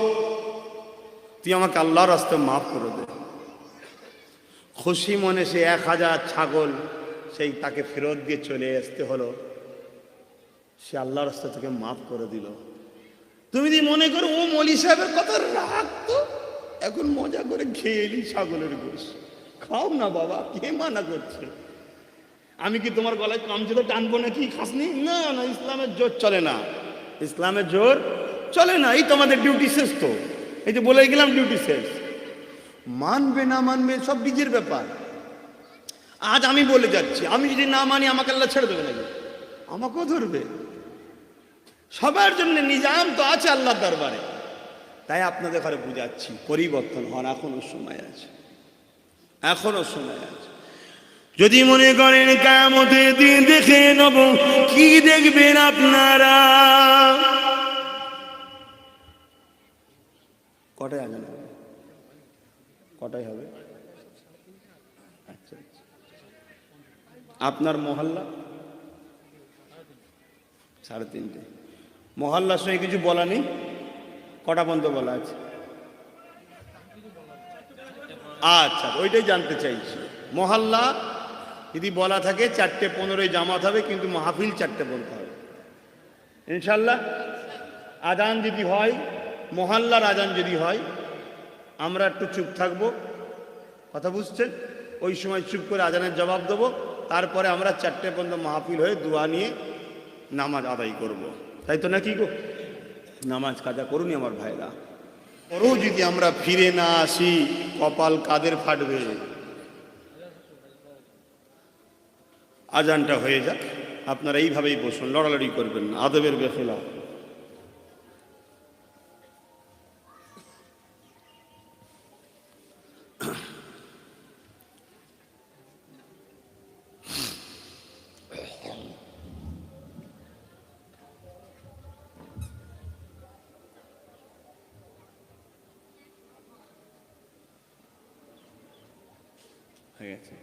তুই আমাকে আল্লাহর রাস্তায় মাফ করে দে। খুশি মনে সে 1000 ছাগল সেই তাকে ফেরত দিয়ে চলে আসতে হলো, সে আল্লাহর রাস্তা থেকে মাফ করে দিল। তুমি যদি মনে করো ও মৌলী সাহেবের কথা রাখতো, এখন মজা করে খেয়ে এলি ছাগলের গোশ, খাও না বাবা, কে মানা করছে? আমি কি তোমার গলায় কামচে টানবো নাকি? খাসনি? না না, ইসলামের জোর চলে না, ইসলামের জোর চলে না। এই তোমাদের ডিউটি শেষ, তো এই যে বলে গেলাম ডিউটি শেষ। মানবে না মানবে সব নিজের ব্যাপার। আজ আমি বলে যাচ্ছি, আমি যদি না মানি আমাকে আল্লাহ ছেড়ে দেবে নাকি? আমাকেও ধরবে। সবার জন্য নিজাম তো আছে আল্লাহর দরবারে। তাই আপনাদের ঘরে বুঝাচ্ছি, পরিবর্তন হন, এখনো সময় আছে, এখনো সময় আছে। যদি মনে করেন কিয়ামতের দিন দেখে নেব, কি দেখবেন আপনারা? কটায় আজান হবে? কটায় হবে? আচ্ছা, আপনার মহল্লা 3:30। মহল্লার সঙ্গে কিছু বলা নেই? কটা পর্যন্ত বলা আছে? আচ্ছা, ওইটাই জানতে চাইছি। মহল্লা যদি বলা থাকে 4:15 জামাত হবে, কিন্তু মাহফিল 4টে বলতে হবে ইনশাল্লাহ। আজান যদি হয়, মহল্লার আজান যদি হয়, আমরা একটু চুপ থাকবো, কথা বুঝছেন? ওই সময় চুপ করে আজানের জবাব দেবো, তারপরে আমরা 4টে পর্যন্ত মাহফিল হয়ে দোয়া নিয়ে নামাজ আদায় করব। তাই তো নাকি গো? নামাজ কাজা করুনি আমার ভাইরা। ওরও যদি আমরা ফিরে না আসি কপাল কাদের ফাটবে। আজানটা হয়ে যাক, আপনারা এইভাবেই বসুন, লড়ালড়ি করবেন না, আদবের বেখেলা। হয়ে গেছে।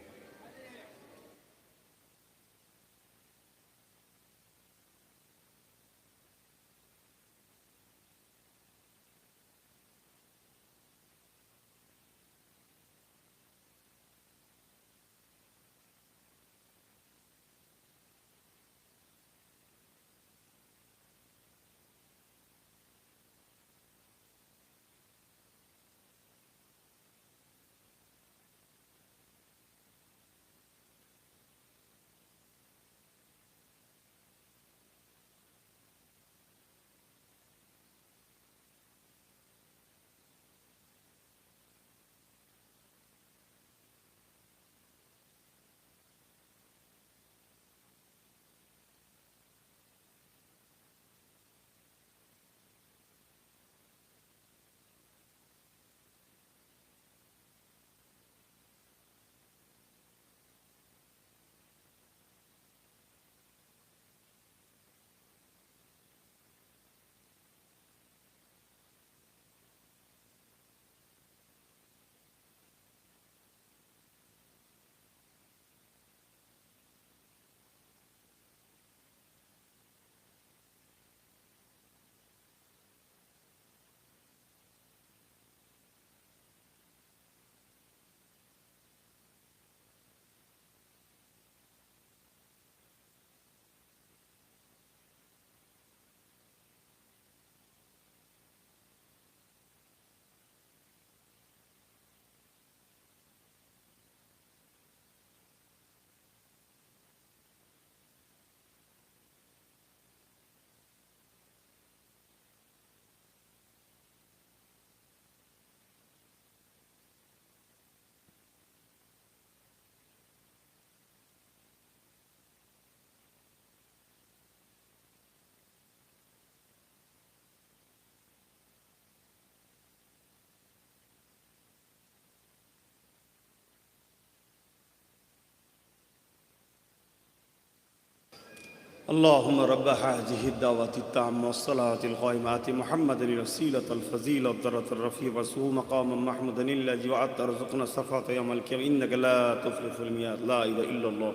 اللهم رب هذه الدعوة التامة والصلاة القائمة آت محمد الوسيلة الفضيلة والدرجة الرفيعة وسوء مقاما محمودا الذي وعدت ارزقنا الصفاة يوم القيامة إنك لا تخلف الميعاد لا إله إلا الله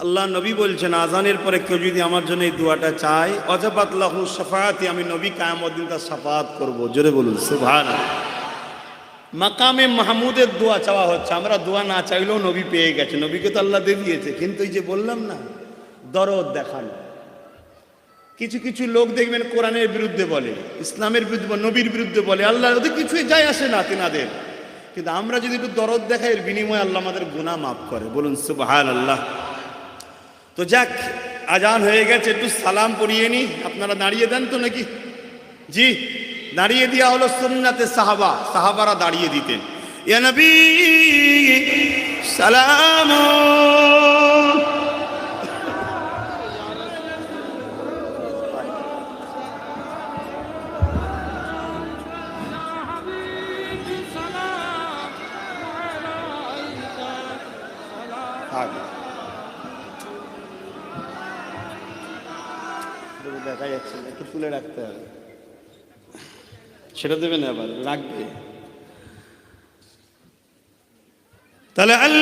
আল্লাহ নবী বলছেন আজানের পরে কেউ যদি আমার জন্য এই দোয়াটা চায় অজাবাত লাহু শাফাআতি, আমি নবী কিয়ামত দিন তার শাফাআত করব। জোরে বলুন সুবহানাল্লাহ। মাকামে মাহমুদের দোয়া চাওয়া হচ্ছে। আমরা দোয়া না চাইলেও নবী পেয়ে গেছে, নবীকে তো আল্লাহ দিয়ে দিয়েছে। কিন্তু এই যে বললাম না, দরদ দেখানো। কিছু কিছু লোক দেখবেন কোরআনের বিরুদ্ধে বলে, ইসলামের বিরুদ্ধে, নবীর বিরুদ্ধে বলে, আল্লাহ ওদের কিছুই যায় আসে না তেনাদের। কিন্তু আমরা যদি একটু দরদ দেখাই, এর বিনিময়ে আল্লাহ আমাদের গুনাহ মাফ করে। বলুন সুবহানাল্লাহ। তো যাক, আজান হয়ে গেছে, একটু সালাম পড়িয়ে নি। আপনারা দাঁড়িয়ে দেন তো নাকি? জি, দাঁড়িয়ে দেওয়া হলো সুন্নাতে সাহাবা, সাহাবারা দাঁড়িয়ে দিতেন। ইয়া নবী সালাম দেখা যাচ্ছে না, একটু তুলে রাখতে হবে। সেটা দেবেন আবার রাখবে। তাহলে আল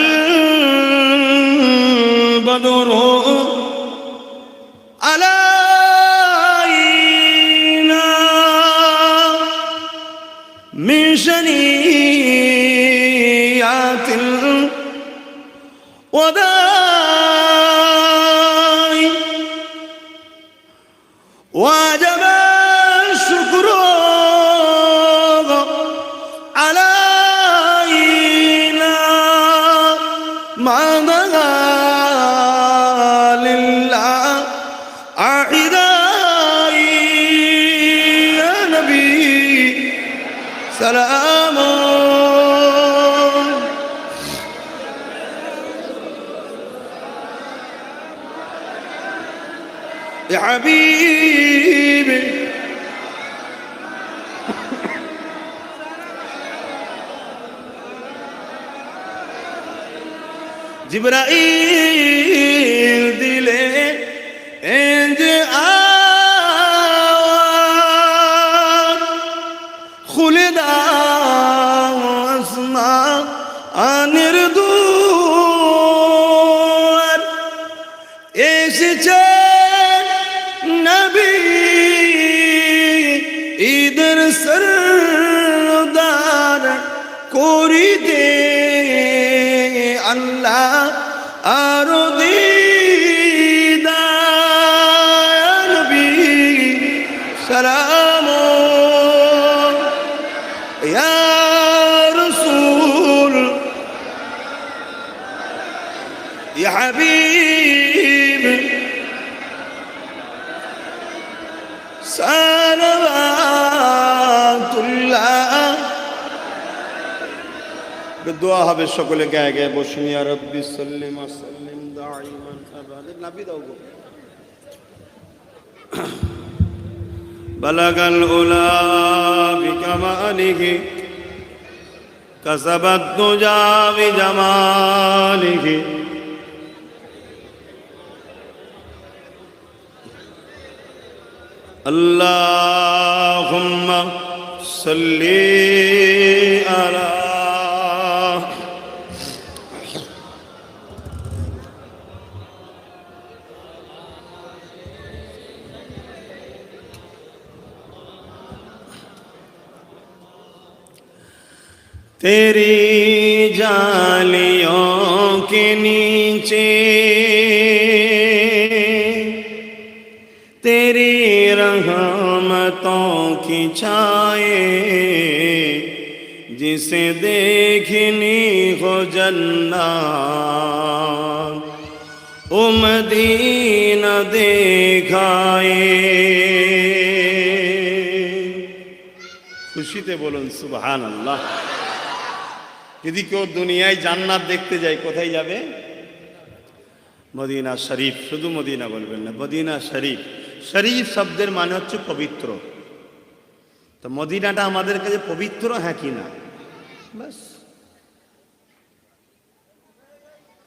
বদরু আলাইনা মিন শানিয়াতিল ওয়াদা وجب الشكر علينا ما بدا لله سلام يا حبيبي জিবরাইল দিলে এঁজে খুলে দাও আসমানের দুয়ার এসেছে নবী ঈদের সরদার করিতে আল্লাহ আরো দিদার নবী সালাম ইয়া রাসূল ইয়া হাবিব সালাওয়াতুল্লাহ দোয়া হবে সকলে গায়ে গায়ে বসুন ইয়া রাব্বি সাল্লিম ওয়া সাল্লিম দাইমান আবাদা নবী দাও গো বালাগাল উলা বিকামালিহি কাসাবাত তুজা বিজামালিহি আল্লাহুম্মা সাল্লি আলা तेरी जालियों के नीचे तेरी रहमतों की छाए जिसे देखनी हो जन्नत ओ मदीना देखाए खुशीते बोलুন সুবহানাল্লাহ যদি কেউ দুনিয়ায় জান্নাত দেখতে যায় কোথায় যাবে মদিনা শরীফ শুধু মদিনা বলবেন না মদিনা শরীফ শরীফ শব্দের মানে হচ্ছে পবিত্র তো মদিনাটা আমাদের কাছে পবিত্র হ্যাঁ কি না বাস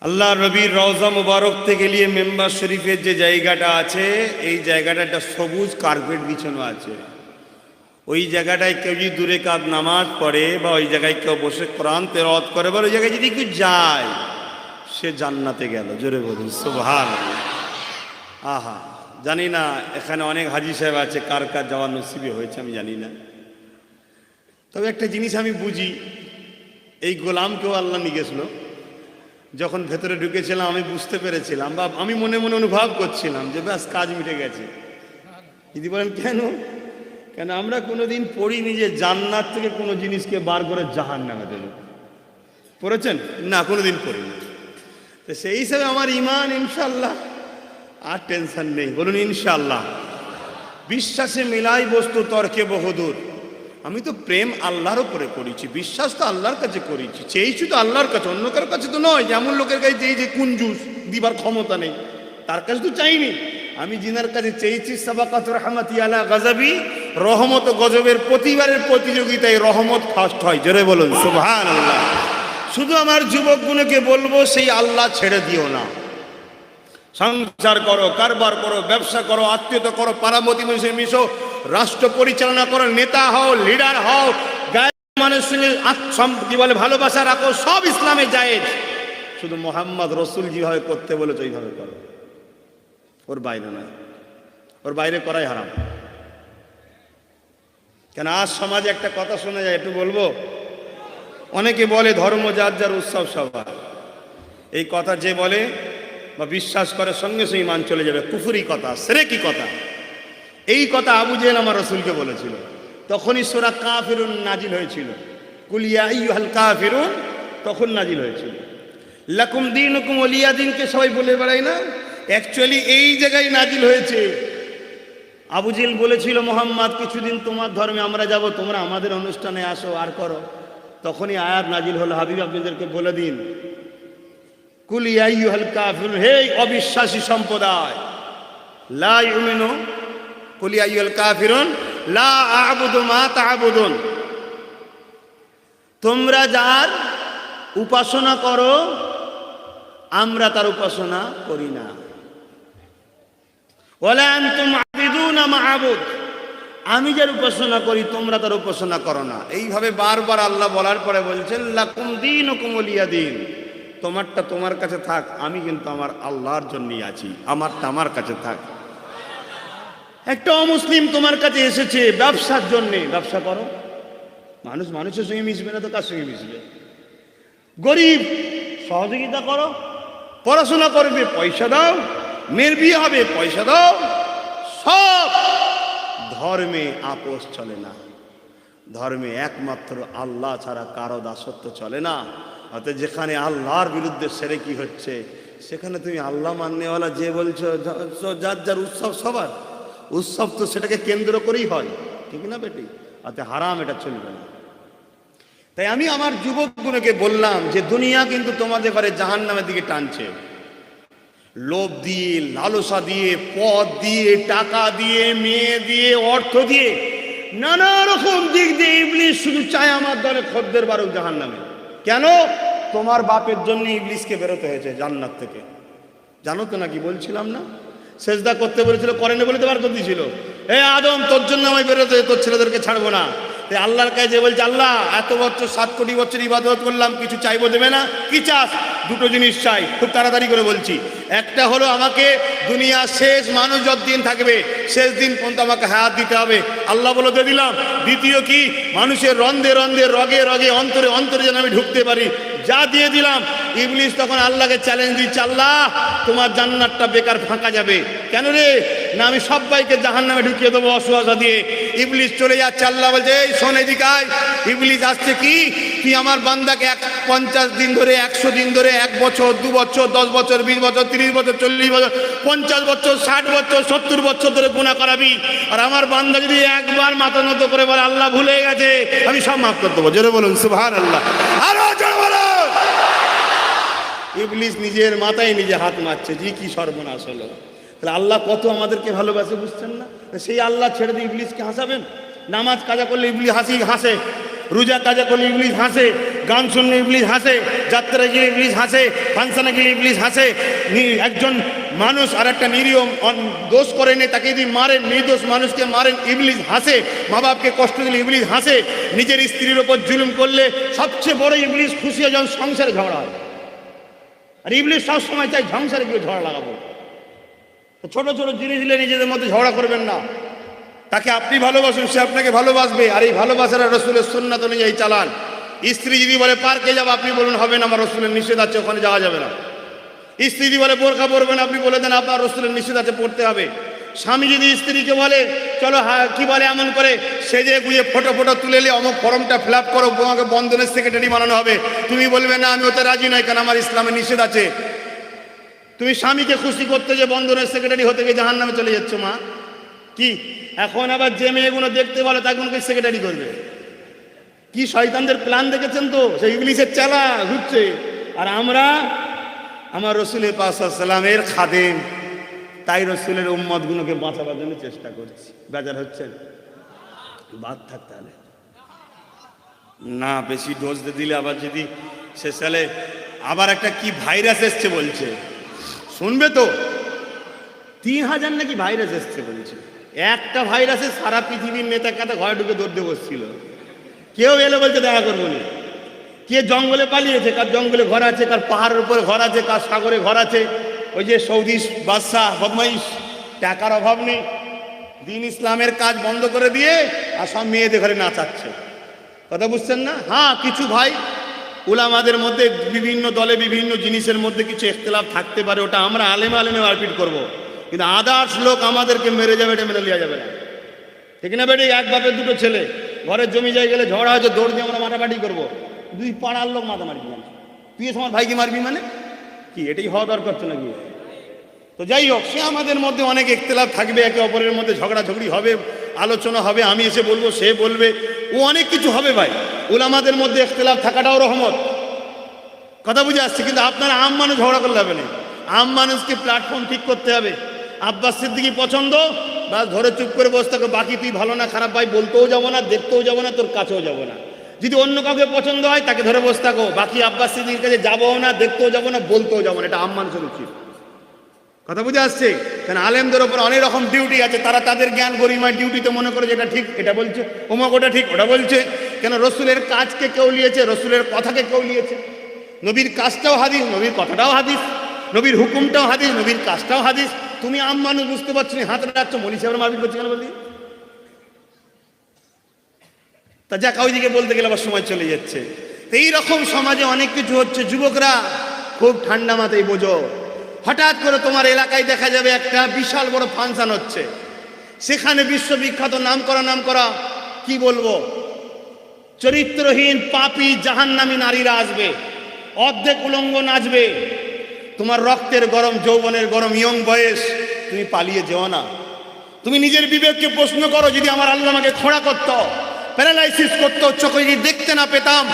আল্লাহ নবীর রওজা মুবারক থেকে নিয়ে মেম্বার শরীফের যে জায়গাটা আছে এই জায়গাটা একটা সবুজ কার্পেট বিছানো আছে ওই জায়গাটায় কেউ যদি দূরে কাজ নামাজ পড়ে বা ওই জায়গায় কেউ বসে কোরআন তেলাওয়াত করে বা ওই জায়গায় যদি কেউ যায় সে জান্নাতে গেল জোরে বলুন সুবহানাল্লাহ আহা জানি না এখানে অনেক হাজী সাহেব আছে কার কার যাওয়ার নসিবে হয়েছে আমি জানি না তবে একটা জিনিস আমি বুঝি এই গোলামকেও আল্লাহ নিয়ে গেছিল যখন ভেতরে ঢুকেছিলাম আমি বুঝতে পেরেছিলাম বা আমি মনে মনে অনুভব করছিলাম যে ব্যাস কাজ মিটে গেছে যদি বলেন কেন কেন আমরা কোনোদিন পড়িনি যে জান্নাত থেকে কোনো জিনিসকে বার করে জাহান্নামে দেব পড়েছেন না কোনোদিন পড়িনি তো সেই হিসাবে আমার ঈমান ইনশাআল্লাহ আর টেনশন নেই বলুন ইনশাআল্লাহ বিশ্বাসে মিলাই বস্তু তর্কে বহুদূর আমি তো প্রেম আল্লাহর উপরে করেছি বিশ্বাস তো আল্লাহর কাছে করেছি চেয়েছি তো আল্লাহর কাছে অন্য কারোর কাছে তো নয় যেমন লোকের কাছে চেয়ে যে কুঞ্জুস দিবার ক্ষমতা নেই তার কাছে তো চাইনি আমি জিনার কাছে চেয়েছি সাবাকাত রহমতি আলা গজবি রহমত ও গজবের প্রতিবারের প্রতিযোগিতায় রহমত ফার্স্ট হয় জোরে বলুন সুবহানাল্লাহ শুধু আমার যুবকগুলোকে বলবো সেই আল্লাহ ছেড়ে দিও না সংসার করো কারবার করো ব্যবসা করো আত্মীয়তা করো পাড়া প্রতিবেশী মিশো রাষ্ট্র পরিচালনা করো নেতা হও লিডার হও গায়ের মানুষের সঙ্গে কি বলে ভালোবাসা রাখো সব ইসলামে জায়েজ শুধু মোহাম্মদ রসুল যেভাবে করতে বলেছে ওইভাবে করো ওর বাইরে নয় ওর বাইরে করাই হারাম কেন আজ সমাজে একটা কথা শোনা যায় একটু বলবো অনেকে বলে ধর্ম যার যার উৎসব সবার এই কথা যে বলে বা বিশ্বাস করে সঙ্গে সঙ্গে ঈমান চলে যাবে কুফরি কথা শিরকি কথা এই কথা আবু জেহেল আমার রাসূলকে বলেছিল তখনই সূরা কাফিরুন নাজিল হয়েছিল কুল ইয়া আইয়ুহাল কাফিরুন তখন নাজিল হয়েছিল লাকুম দীনুকুম ওয়ালিয়া দিনকে সবাই বলে বেড়ায় না অ্যাকচুয়ালি এই জায়গায় নাজিল হয়েছে আবু জেহেল বলেছিল, মোহাম্মদ কিছুদিন তোমার ধর্মে আমরা যাব, তোমরা আমাদের অনুষ্ঠানে আসো আর করো। তখনই আয়াত নাজিল হলো, হাবিব আপনাদেরকে বলে দিন, কুল ইয়া আইয়ুহাল কাফিরুন, হে অবিশ্বাসী সম্প্রদায়, লা ইউমিনু, কুল ইয়া আইয়ুহাল কাফিরুন লা আ'বুদু মা তা'বুদুন, তোমরা যার উপাসনা করো আমরা তার উপাসনা করি না। ওয়ালা আনতুম আবিদুনা মা আ'বুদ, আমি যার উপাসনা করি তোমরা তার উপাসনা করো না। এইভাবে বারবার আল্লাহ বলার পরে বলছেন, লাকুম দীনুকুম ওয়ালিয়া দীন, তোমারটা তোমার কাছে থাক, আমি কিন্তু আমার আল্লাহর জন্যই আছি, আমারটা আমার কাছে থাক। একটা অমুসলিম তোমার কাছে এসেছে ব্যবসার জন্যে, ব্যবসা করো, মানুষ মানুষের সঙ্গে মিশবে না তো কার সঙ্গে মিশবে? গরিব, সহযোগিতা করো, পড়াশোনা করবে পয়সা দাও, মেয়ের বিয়ে হবে পয়সা দাও। সব ধর্মে আপোষ চলে না, ধর্মে একমাত্র আল্লাহ ছাড়া কারো দাসত্ব চলে না। অর্থাৎ যেখানে আল্লাহর বিরুদ্ধে শিরকি হচ্ছে সেখানে তুমি আল্লাহ মাননেওয়ালা যে বলছো, যার যার উৎসব, সবার উৎসব তো সেটাকে কেন্দ্র করেই হয়, ঠিক না বেটি? অর্থাৎ হারাম, এটা চলবে না। তাই আমি আমার যুবকগুলোকে বললাম যে দুনিয়া কিন্তু তোমাদের ঘরে জাহান্নামের দিকে টানছে, লোভ দিয়ে, লালসা দিয়ে, পদ দিয়ে, টাকা দিয়ে, মেয়ে দিয়ে, অর্থ দিয়ে, নানা রকম দিক দিয়ে ইবলিস শুধু চায় আমার দলে খদ্দের বারুক জাহান্নামে। কেন? তোমার বাপের জন্য ইবলিসকে বেরোতে হয়েছে জান্নাত থেকে, জানো তো নাকি? বলছিলাম না, সেজদা করতে বলেছিল, করেনি বলে তো বার করে দিয়েছিল, এ আদম তোর জন্য আমি বেরোতে, তোর ছেলেদেরকে ছাড়বো না। তাই আল্লাহর কাছে যে বলছে, আল্লাহ এত বছর 7 কোটি বছর ইবাদত করলাম, কিছু চাইবো, দেবে না? কি চাস? দুটো জিনিস চাই, খুব তাড়াতাড়ি করে বলছি। একটা হলো আমাকে দুনিয়া শেষ মানুষ যতদিন থাকবে শেষ দিন পর্যন্ত আমাকে হায়াত দিতে হবে, আল্লাহ বলে দিয়ে দিলাম। দ্বিতীয় কি? মানুষের রন্ধে রন্ধে, রগে রগে, অন্তরে অন্তরে যেন আমি ঢুকতে পারি, যা দিয়ে দিলাম। ইবলিস তখন আল্লাহকে চ্যালেঞ্জ দিচ্ছে, আল্লাহ তোমার জান্নাতটা বেকার ফাঁকা যাবে কেন রে? না আমি সবাইকে জাহান্নামে ঢুকিয়ে দেবো অসুয়াশা দিয়ে। ইবলিস চলে যাচ্ছে, আল্লাহ বলছে, এই শোন এদিকে আয়। ইবলিস আসছে কি? তুই আমার বান্দাকে 50 দিন ধরে, 100 দিন ধরে, 1 বছর, 2 বছর, 10 বছর, 20 বছর, 30 বছর, 40 বছর, 50 বছর, 60 বছর, 70 বছর ধরে গুনাহ করাবি, আর আমার বান্দা যদি একবার মাথা নত করে বলে আল্লাহ ভুলে গেছে, আমি সব মাফ করে দেবো। জোরে বলুন সুবহানাল্লাহ, আরো জোরে বলুন। ইবলিস নিজের মাথায় নিজে হাত মারছে, জি কি সর্বনাশ হলো। তাহলে আল্লাহ কত আমাদেরকে ভালোবাসে, বুঝছেন না? সেই আল্লাহ ছেড়ে দিয়ে ইবলিসকে হাসাবেন? নামাজ কাজা করলে ইবলিস হাসে, রোজা কাজা করলে ইবলিস হাসে, গান শুনলে ইবলিস হাসে, যাত্রা গেলে ইবলিস হাসে, ফাংশনে গেলে ইবলিস হাসে। একজন মানুষ আর একটা নিরীহ দোষ করে নেই, তাকে যদি মারেন, নির্দোষ মানুষকে মারেন, ইবলিস হাসে। মা বাপকে কষ্ট দিলে ইবলিস হাসে। নিজের স্ত্রীর ওপর জুলুম করলে সবচেয়ে বড় ইবলিস খুশি হয় যখন সংসারে ঝগড়া হয়। আর ইবলিস সব সময় চাই সংসারে গিয়ে ঝগড়া লাগাবো। ছোট ছোট জিনিস দিলে নিজেদের মধ্যে ঝগড়া করবেন না। তাকে আপনি ভালোবাসুন, সে আপনাকে ভালোবাসবে। আর এই ভালোবাসাটা রসুলের সুন্নাত অনুযায়ী চালান। স্ত্রী যদি বলে পার্কে যাবো, আপনি বলুন হবে না, আমার রসুলের নিষেধ আছে, ওখানে যাওয়া যাবে না। স্ত্রী যদি বলে বোরকা পরবেন, আপনি বলে দেন আপনার রসুলের নিষেধ আছে, পড়তে হবে। স্বামী যদি স্ত্রীকে বলে চলো কি বলে এমন করে সেজে গুঁজে ফটো তুলে নিয়ে অমুক ফর্মটা ফিল আপ করো, তোমাকে বন্ধনের সেক্রেটারি বানানো হবে, তুমি বলবে না আমি ওতে রাজি নই, কারণ আমার ইসলামে নিষেধ আছে। তুমি স্বামীকে খুশি করতে যে বন্ধনের সেক্রেটারি হতে গিয়ে জাহান্নামে চলে যাচ্ছ মা। কি এখন আবার যে মেয়েগুলো দেখতে বলে তাকে সেক্রেটারি করবে? কি শয়তানদের প্ল্যান দেখেছেন তো, সেই ইবলিসের চালা ঘুরছে। আর আমরা আমার রসুলের পাক সাল্লামের খাদেম, তাই রসুলের উম্মতগুলোকে বাঁচাবার জন্য চেষ্টা করছি। বেজার হচ্ছেন? বাদ থাক তাহলে না, বেশি ডোজ দিলে আবার যদি সে সালে আবার একটা কি ভাইরাস এসছে বলছে, শুনবে তো? 3000 নাকি ভাইরাস এসছে বলছে। একটা ভাইরাসে সারা পৃথিবীর নেতা কাটা ঘরে ঢুকে দৌড়তে বসছিল। কেউ এলো বলছে দেখা করবো না। কে জঙ্গলে পালিয়েছে, কার জঙ্গলে ঘর আছে, কার পাহাড়ের উপরে ঘর আছে, কার সাগরে ঘর আছে। ওই যে সৌদি বাদশাহ বদমাইশ, টাকার অভাব নেই, দিন ইসলামের কাজ বন্ধ করে দিয়ে আর সব মেয়েদের ঘরে নাচাচ্ছে। কথা বুঝছেন না? হ্যাঁ, কিছু ভাই উলামাদের মধ্যে বিভিন্ন দলে বিভিন্ন জিনিসের মধ্যে কিছু ইখতিলাফ থাকতে পারে, ওটা আমরা আলেমে মারপিট করবো, কিন্তু আদার্স লোক আমাদেরকে মেরে যাবে, এটা মেনে নেওয়া যাবে না। ঠিক না বেটি? এক বাপের দুটো ছেলে, ঘরের জমি জায়গা গেলে ঝগড়া হয়েছে, দৌড় দিয়ে আমরা মারামারি করবো। দুই পাড়ার লোক মাথা মারবি মানে তুই আমার ভাইকে মারবি মানে কি? এটাই হওয়া দরকার তো নাকি? তো যাই হোক, সে আমাদের মধ্যে অনেক ইখতিলাফ থাকবে, একে অপরের মধ্যে ঝগড়াঝগড়ি হবে, আলোচনা হবে, আমি এসে বলবো, সে বলবে, ও অনেক কিছু হবে ভাই। উলামাদের মধ্যে ইখতিলাফ থাকাটাও রহমত, কথা বুঝে আসছে। কিন্তু আপনারা আম মানুষ ঝগড়া করলে হবে না, আম মানুষকে প্ল্যাটফর্ম ঠিক করতে হবে। আব্বাস সিদ্দিকী পছন্দ, বাস ধরে চুপ করে বসে থাকো, বাকি তুই ভালো না খারাপ ভাই বলতেও যাবো না, দেখতেও যাবো না, তোর কাছেও যাবো না। যদি অন্য কাউকে পছন্দ হয় তাকে ধরে বসে থাকো, বাকি আব্বাস সিদ্দিকীর কাছে যাবো না, দেখতেও যাবো না, বলতেও যাবো না। এটা আম মানুষের উচিত, কথা বুঝে আসছে। কারণ আলেমদের ওপর অনেক রকম ডিউটি আছে, তারা তাদের জ্ঞান গরিমার ডিউটিতে মনে করে যে এটা ঠিক, এটা বলছে, ওমা ওটা ঠিক, ওটা বলছে। কেন রসুলের কাজকে কেউ নিয়েছে, রসুলের কথাকে কেউ নিয়েছে। নবীর কাজটাও হাদিস, নবীর কথাটাও হাদিস, নবীর হুকুমটাও হাদিস, নবীর কাজটাও হাদিস। তুমি আম মানুষ বুঝতে পারছো না, হাত রাখছ, মলি সাহেবের মারপিট করছে কেন বলি? তা যাক, ওইদিকে বলতে গেলে আবার সময় চলে যাচ্ছে। তো এইরকম সমাজে অনেক কিছু হচ্ছে। যুবকরা খুব ঠান্ডা মাথায় বোঝো, হঠাৎ করে তোমার এলাকায় দেখা যাবে একটা বিশাল বড় ফাংশন হচ্ছে, সেখানে বিশ্ববিখ্যাত নাম করা কি বলবো, চরিত্রহীন পাপী জাহান্নামী নারীরা আসবে, অর্ধেক উলঙ্গ নাচবে। তোমার রক্তের গরম, যৌবনের গরম, ইয়ং বয়স, তুমি পালিয়ে যেও না। তুমি নিজের বিবেককে প্রশ্ন করো, যদি আমার আল্লাহ আমাকে খোঁড়া করতো, প্যারালাইসিস করতো, চোখে যদি দেখতে না পেতাম,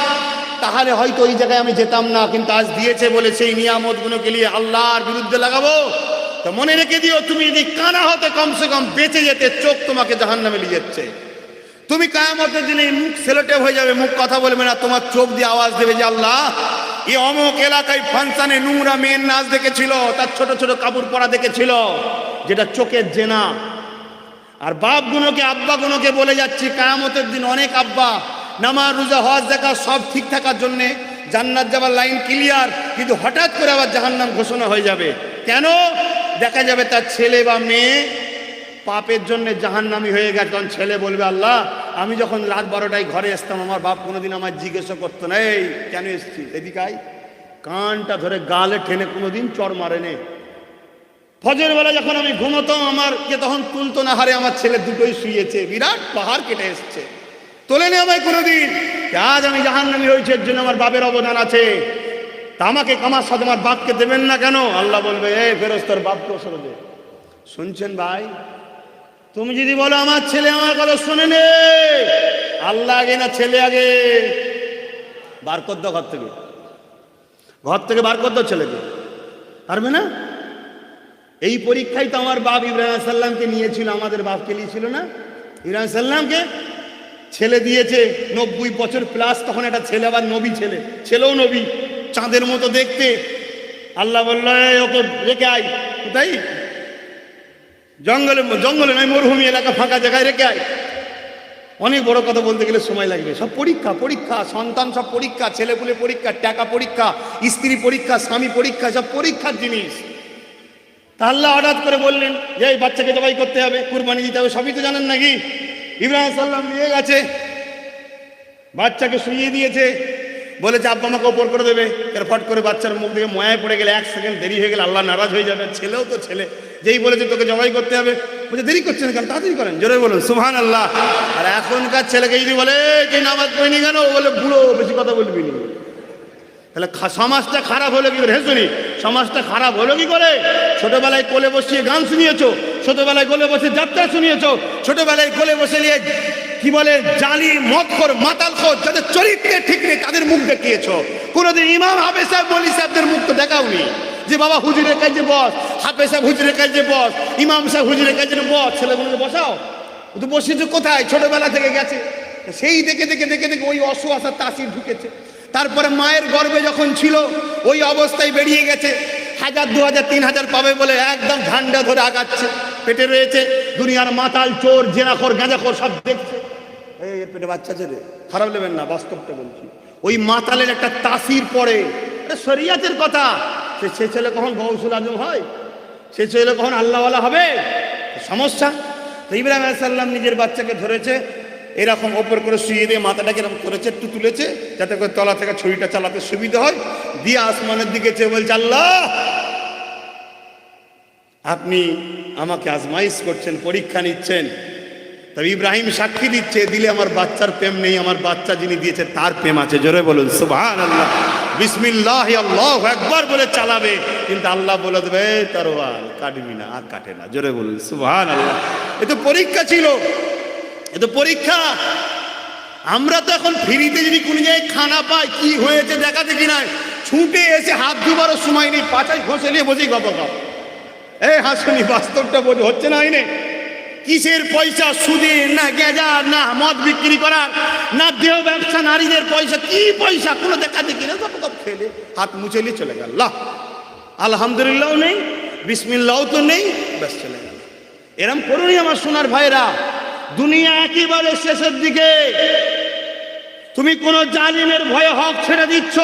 তাহলে হয়তো ওই জায়গায় আমি যেতাম না। কিন্তু আজ দিয়েছে বলে সেই নিয়ামতগুলোকে নিয়ে আল্লাহর বিরুদ্ধে লাগাবো। তো মনে রেখে দিও, তুমি যদি কানা হতে কমসে কম বেঁচে যেতে, চোখ তোমাকে জাহান্নামে নিয়ে যাচ্ছে। তুমি কিয়ামতের দিনে মুখ সেলোটেপ হয়ে যাবে, মুখ কথা বলবে না, তোমার চোখ দিয়ে আওয়াজ দেবে যে আল্লাহ, এই অমুক এলাকায় ফাংশনে নোংরা মেয়ের নাচ দেখেছিল, তার ছোট ছোট কাপড় পরা দেখেছিল, যেটা চোখের জেনা। আর বাপ গুলোকে, আব্বা গুলোকে বলে যাচ্ছি, কিয়ামতের দিন অনেক আব্বা নামাজ রোজা হজ দেখা সব ঠিক থাকার জন্যে জান্নাত যাবার লাইন ক্লিয়ার, কিন্তু হঠাৎ করে আবার জাহান্নাম ঘোষণা হয়ে যাবে। কেন? দেখা যাবে তার ছেলে বা মেয়ে পাপের জন্য জাহান্নামী হয়ে গেছে। তখন ছেলে বলবে, আল্লাহ, আমি যখন রাত 12টায় ঘরে আসতাম, আমার বাপ কোনোদিন আমার জিজ্ঞাসা করতো না, এই কেন এসছিস, এদিকাই, কানটা ধরে গালে টেনে কোনোদিন চড় মারে নে। ফজর বেলা যখন আমি ঘুমোতাম, আমাকে তখন তুলতো না, হারে আমার ছেলে দুটোই শুয়েছে, বিরাট পাহাড় কেটে এসছে, তোলেনি আমায় কোনোদিন। আজ আমি জাহান্নামী হয়েছে, এর জন্য আমার বাপের অবদান আছে। তা আমাকে আমার সাথে আমার বাপকে দেবেন না কেন? আল্লাহ বলবে, এই ফেরেশতার বাপকে সরে দে। শুনছেন ভাই? তুমি যদি বলো আমার ছেলে আমার কথা শোনে নে, আল্লাহ আগে না ছেলে আগে? বার করতো ঘর থেকে বার করতো ছেলেকে, পারবে না? এই পরীক্ষায় তো আমার বাপ ইব্রাহিম আলাইহিস সালামকে নিয়েছিল, আমাদের বাপকে নিয়েছিল না? ইব্রাহিম আলাইহিস সালামকে ছেলে দিয়েছে 90 বছর প্লাস, তখন একটা ছেলে, আবার নবী ছেলে, ছেলেও নবী, চাঁদের মতো দেখতে। আল্লাহ বলল, ওকে রেখে আয়। কোথায়? জঙ্গলে নয়, মরুভূমি এলাকা, ফাঁকা জায়গায় রেখে আয়। অনেক বড় কথা বলতে গেলে সময় লাগবে। সব পরীক্ষা, সন্তান সব পরীক্ষা, ছেলেপুলে পরীক্ষা, টাকা পরীক্ষা, স্ত্রী পরীক্ষা, স্বামী পরীক্ষা, সব পরীক্ষার জিনিস। তা আল্লাহ হঠাৎ করে বললেন যে এই বাচ্চাকে জবাই করতে হবে, কুরবানি দিতে হবে, সবই তো জানেন নাকি? ইব্রাহিম সাল্লাম নিয়ে গেছে, বাচ্চাকে শুইয়ে দিয়েছে, বলেছে আব্বা আমাকে ওপর করে দেবে। ফট করে বাচ্চার মুখ থেকে ময়ায় পড়ে গেলে, 1 সেকেন্ড দেরি হয়ে গেলে আল্লাহ নারাজ হয়ে যাবে। ছেলেও তো ছেলে, যেই বলেছে তোকে জবাই করতে হবে, বলছে দেরি করছেন কেন, তাড়াতাড়ি করেন, জোরে বলুন সুবহানাল্লাহ। আর এখনকার ছেলেকে যদি বলে যে নামাজ পড়িনি কেন, ও বলে বুড়ো, বেশি কথা বলবি না। তাহলে সমাজটা খারাপ হলো কি করে? হ্যাঁ শুনি, সমাজটা খারাপ হলো কি করে? ছোটবেলায় কোলে বসিয়ে গান শুনিয়েছো, ছোটবেলায় কোলে বসে যাত্রা শুনিয়েছো, ছোটবেলায় কোলে বসে নিয়ে কি বলে জালি মদখোর মাতালখোর, যাদের চরিত্রে ঠিক নেই, তাদের মুখ দেখিয়েছো। কোনোদিন ইমাম হাফেজ সাহেব বলি সাহেবদের মুখ তো দেখাওনি, যে বাবা হুজুরের কাছে বস, হাফেজ সাহেব হুজুরের কাছে বস, ইমাম সাহেব হুজুরের কাছে বস। ছেলেগুলোকে বসাও, তো বসিয়েছো কোথায়? ছোটবেলা থেকে গেছে, সেই দেখে ওই অসুয়াশার তাসির ঢুকেছে। তারপরে মায়ের গর্ভে যখন ছিল, ওই অবস্থায় বেরিয়ে গেছে, 1000, 2000, 3000 পাবে বলে একদম ঝান্ডা ধরে আগাচ্ছে। পেটে রয়েছে দুনিয়ার মাতাল, চোর, জেনাখোর, গাঁজাখোর, সব দেখছে। এই পেটে বাচ্চা ছেলে, খারাপ নেবেন না, বাস্তবটা বলছি। ওই মাতালের একটা তাসির পড়ে, এটা শরিয়াতের কথা। সে ছেলে কখন গৌসুল আজম হয়? সে ছেলে কখন আল্লাহওয়ালা হবে? সমস্যা। তো ইব্রাহিম আলাইহিস সালাম নিজের বাচ্চাকে ধরেছে, এরকম ওপর করে শুয়ে দিয়ে মাথাটাকে এরকম করেছে, একটু তুলেছে, যাতে করে তলা থেকে ছুরিটা চালাতে সুবিধা হয়। দিয়ে আসমানের দিকে চেয়ে বলছে, আল্লাহ, আপনি আমাকে আজমাইশ করছেন, পরীক্ষা নিচ্ছেন। তবে ইব্রাহিম সাক্ষী দিচ্ছে, দিলে আমার বাচ্চার প্রেম নেই, আমার বাচ্চা যিনি দিয়েছে তার প্রেম আছে। জোরে বলুন সুবহানাল্লাহ। বিসমিল্লাহ আল্লাহু আকবার বলে চালাবে, কিন্তু আল্লাহ বলে দেবে তরোয়াল কাটবি না, আর কাটে না। জোরে বলুন সুবহানাল্লাহ। এ তো পরীক্ষা ছিল, এ তো পরীক্ষা। আমরা তো এখন ফ্রিতে যদি কোনো জায়গায় খানা পাই, কি হয়েছে দেখা দেখি না, ছুটে এসে হাত দুবারও সময় নেই, পাছায় ঘষে নিয়ে বসেই গপ গপ। এই হাসুনি, বাস্তবটা বোঝ হচ্ছে না আইনে। কিসের পয়সা? সুদে না গেজা, না মদ বিক্রি করার, না দেহ ব্যবসা, নারীদের পয়সা। কি পয়সা? কোনো দেখা দেখি না, গপ গপ খেলে হাত মুছে নিয়ে চলে গেল। আলহামদুলিল্লাহ নেই, বিসমিল্লাহ তো নেই, ব্যাস চলে গেল। এরম করুনই আমার সোনার ভাইরা। দুনিয়া একেবারে শেষের দিকে। তুমি কোন জালিমের ভয়ে হক ছেড়ে দিচ্ছ,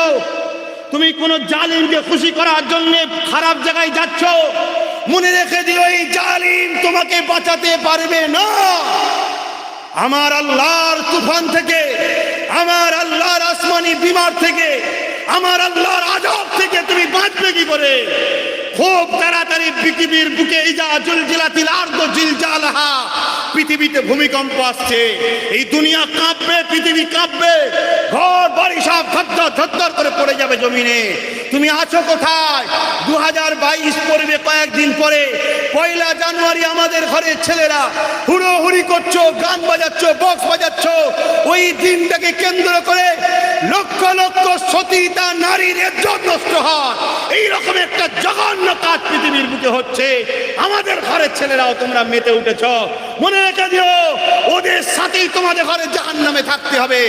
তুমি কোন জালিমকে খুশি করার জন্য খারাপ জায়গায় যাচ্ছ, মনে রেখে দিও এই জালিম তোমাকে বাঁচাতে পারবে না। আমার আল্লাহর তুফান থেকে, আমার আল্লাহর আসমানি বিমার থেকে, আমার আল্লাহর আযাব থেকে তুমি বাঁচবে কি করে? খুব তাড়াতাড়ি পৃথিবীর বুকে ইজা জুলজিলাতিল আরদু জিলজালাহা, পৃথিবীতে ভূমিকম্প আসছে, এই দুনিয়া কাঁপবে, পৃথিবী কাঁপবে, ঘর বাড়ি সব থরথর করে পড়ে যাবে জমিনে। তুমি আছো কোথায়? 2022 পড়বে কয়েকদিন পরে, 1 জানুয়ারি আমাদের ঘরের ছেলেরা হুড়োহুড়ি করছো, গান বাজাচ্ছ, বক্স বাজাচ্ছ। ওই দিনটাকে কেন্দ্র করে লক্ষ লক্ষ সতীতা নারীর ইজ্জত নষ্ট হয়, এইরকম একটা জঘন্য কাজ পৃথিবীর বুকে হচ্ছে। আমাদের ঘরের ছেলেরাও তোমরা মেতে উঠেছ। মনে রেখে দিও, ওদের সাথেই তোমাদের ঘরে জাহান্নামে থাকতে হবে।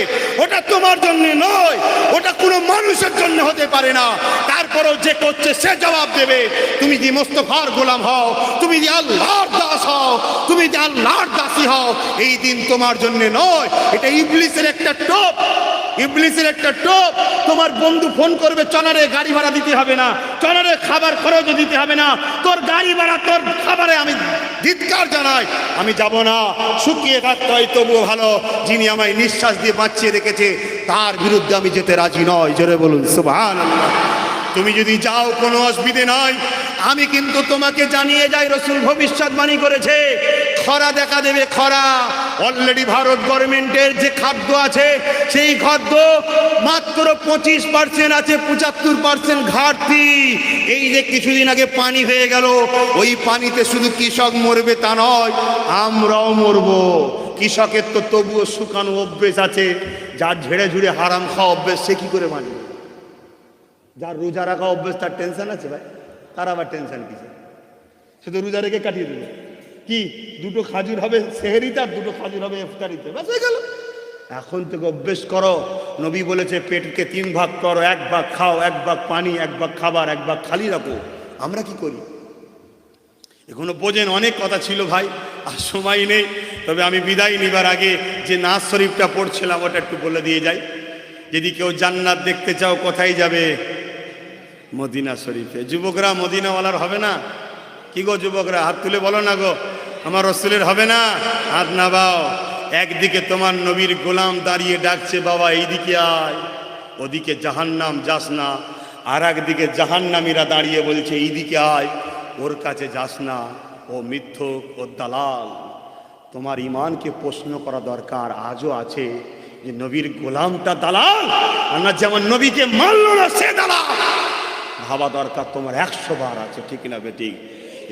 ওটা তোমার জন্য নয়, ওটা কোনো মানুষের জন্য হতে পারে না। তারপরেও যে করছে সে জবাব দেবে। তুমি যে মোস্তফার গোলাম হও, তুমি যে আল্লাহর দাস হও, তুমি যে আল্লাহর দাসী হও, এই দিন তোমার জন্য নয়। এটা ইবলিসের একটা টোপ, ইবলিসের একটা টোপ। তোমার বন্ধু ফোন করবে, চনারে গাড়ি ভাড়া দিতে হবে না, চনারে খাবার খরচও দিতে হবে না, তোর গাড়ি ভাড়া তোর খাবারে আমি ধিক্কার জানাই, আমি যাব না। শুকিয়ে থাকতে হয় তবুও ভালো, যিনি আমায় নিঃশ্বাস দিয়ে বাঁচিয়ে রেখেছে তার বিরুদ্ধে আমি যেতে রাজি নয়। জোরে বলুন সুবহানাল্লাহ। তুমি যদি যাও কোনো অসুবিধে নয়, আমি কিন্তু তোমাকে জানিয়ে যাই, রাসূল ভবিষ্যৎবাণী করেছে খরা দেখা দেবে, খরা। অলরেডি ভারত গভর্নমেন্টের যে খাদ্য আছে, সেই খাদ্য মাত্র 25% আছে, 75% ঘাটতি। এই যে কিছুদিন আগে পানি হয়ে গেল, ওই পানিতে শুধু কৃষক মরবে তা নয়, আমরাও মরবো। কৃষকের তো তবুও শুকানো অভ্যেস আছে, যার ঝেড়ে ঝুড়ে হারাম খাওয়া অভ্যেস সে কি করে মানবে? যার রোজা রাখা অভ্যেস তার টেনশন আছে ভাই, তার আবার টেনশন কিসে? সে তো রোজা রেখে কাটিয়ে দেবে। কি 2টো খাজুর হবে সেহরিতে, আর 2টো খাজুর হবে ইফতারিতে, ব্যাস হয়ে গেল। এখন থেকে অভ্যেস করো। নবী বলেছে পেটকে 3 ভাগ করো, 1 ভাগ খাও, 1 ভাগ পানি, 1 ভাগ খাবার, 1 ভাগ খালি রাখো। আমরা কি করি? এখনো বোঝেন। অনেক কথা ছিল ভাই, আর সময় নেই। তবে আমি বিদায় নিবার আগে যে নাজ শরীফটা পড়ছিলাম ওটা একটু বলে দিয়ে যাই। যদি কেউ জান্নাত দেখতে চাও কোথায় যাবে? মদিনা শরীফে। যুবকরা মদিনাওয়ালার হবে না? কি গো যুবকরা, হাত তুলে বলো না গো, আমার রসুলের হবে না? হাত নামাও। একদিকে তোমার নবীর গোলাম দাঁড়িয়ে ডাকছে, বাবা এইদিকে আয়, ওদিকে জাহান্নাম যাস না। আর একদিকে জাহান্নামীরা দাঁড়িয়ে বলছে এইদিকে আয়, ওর কাছে যাস না, ও মিথ্যুক, ও দালাল। তোমার ইমানকে প্রশ্ন করা দরকার আজও আছে, যে নবীর গোলামটা দালাল, আর না যেমন নবীকে মানল না সে দালাল। ভাবা দরকার তোমার 100 বার আছে, ঠিক না বেঠিক?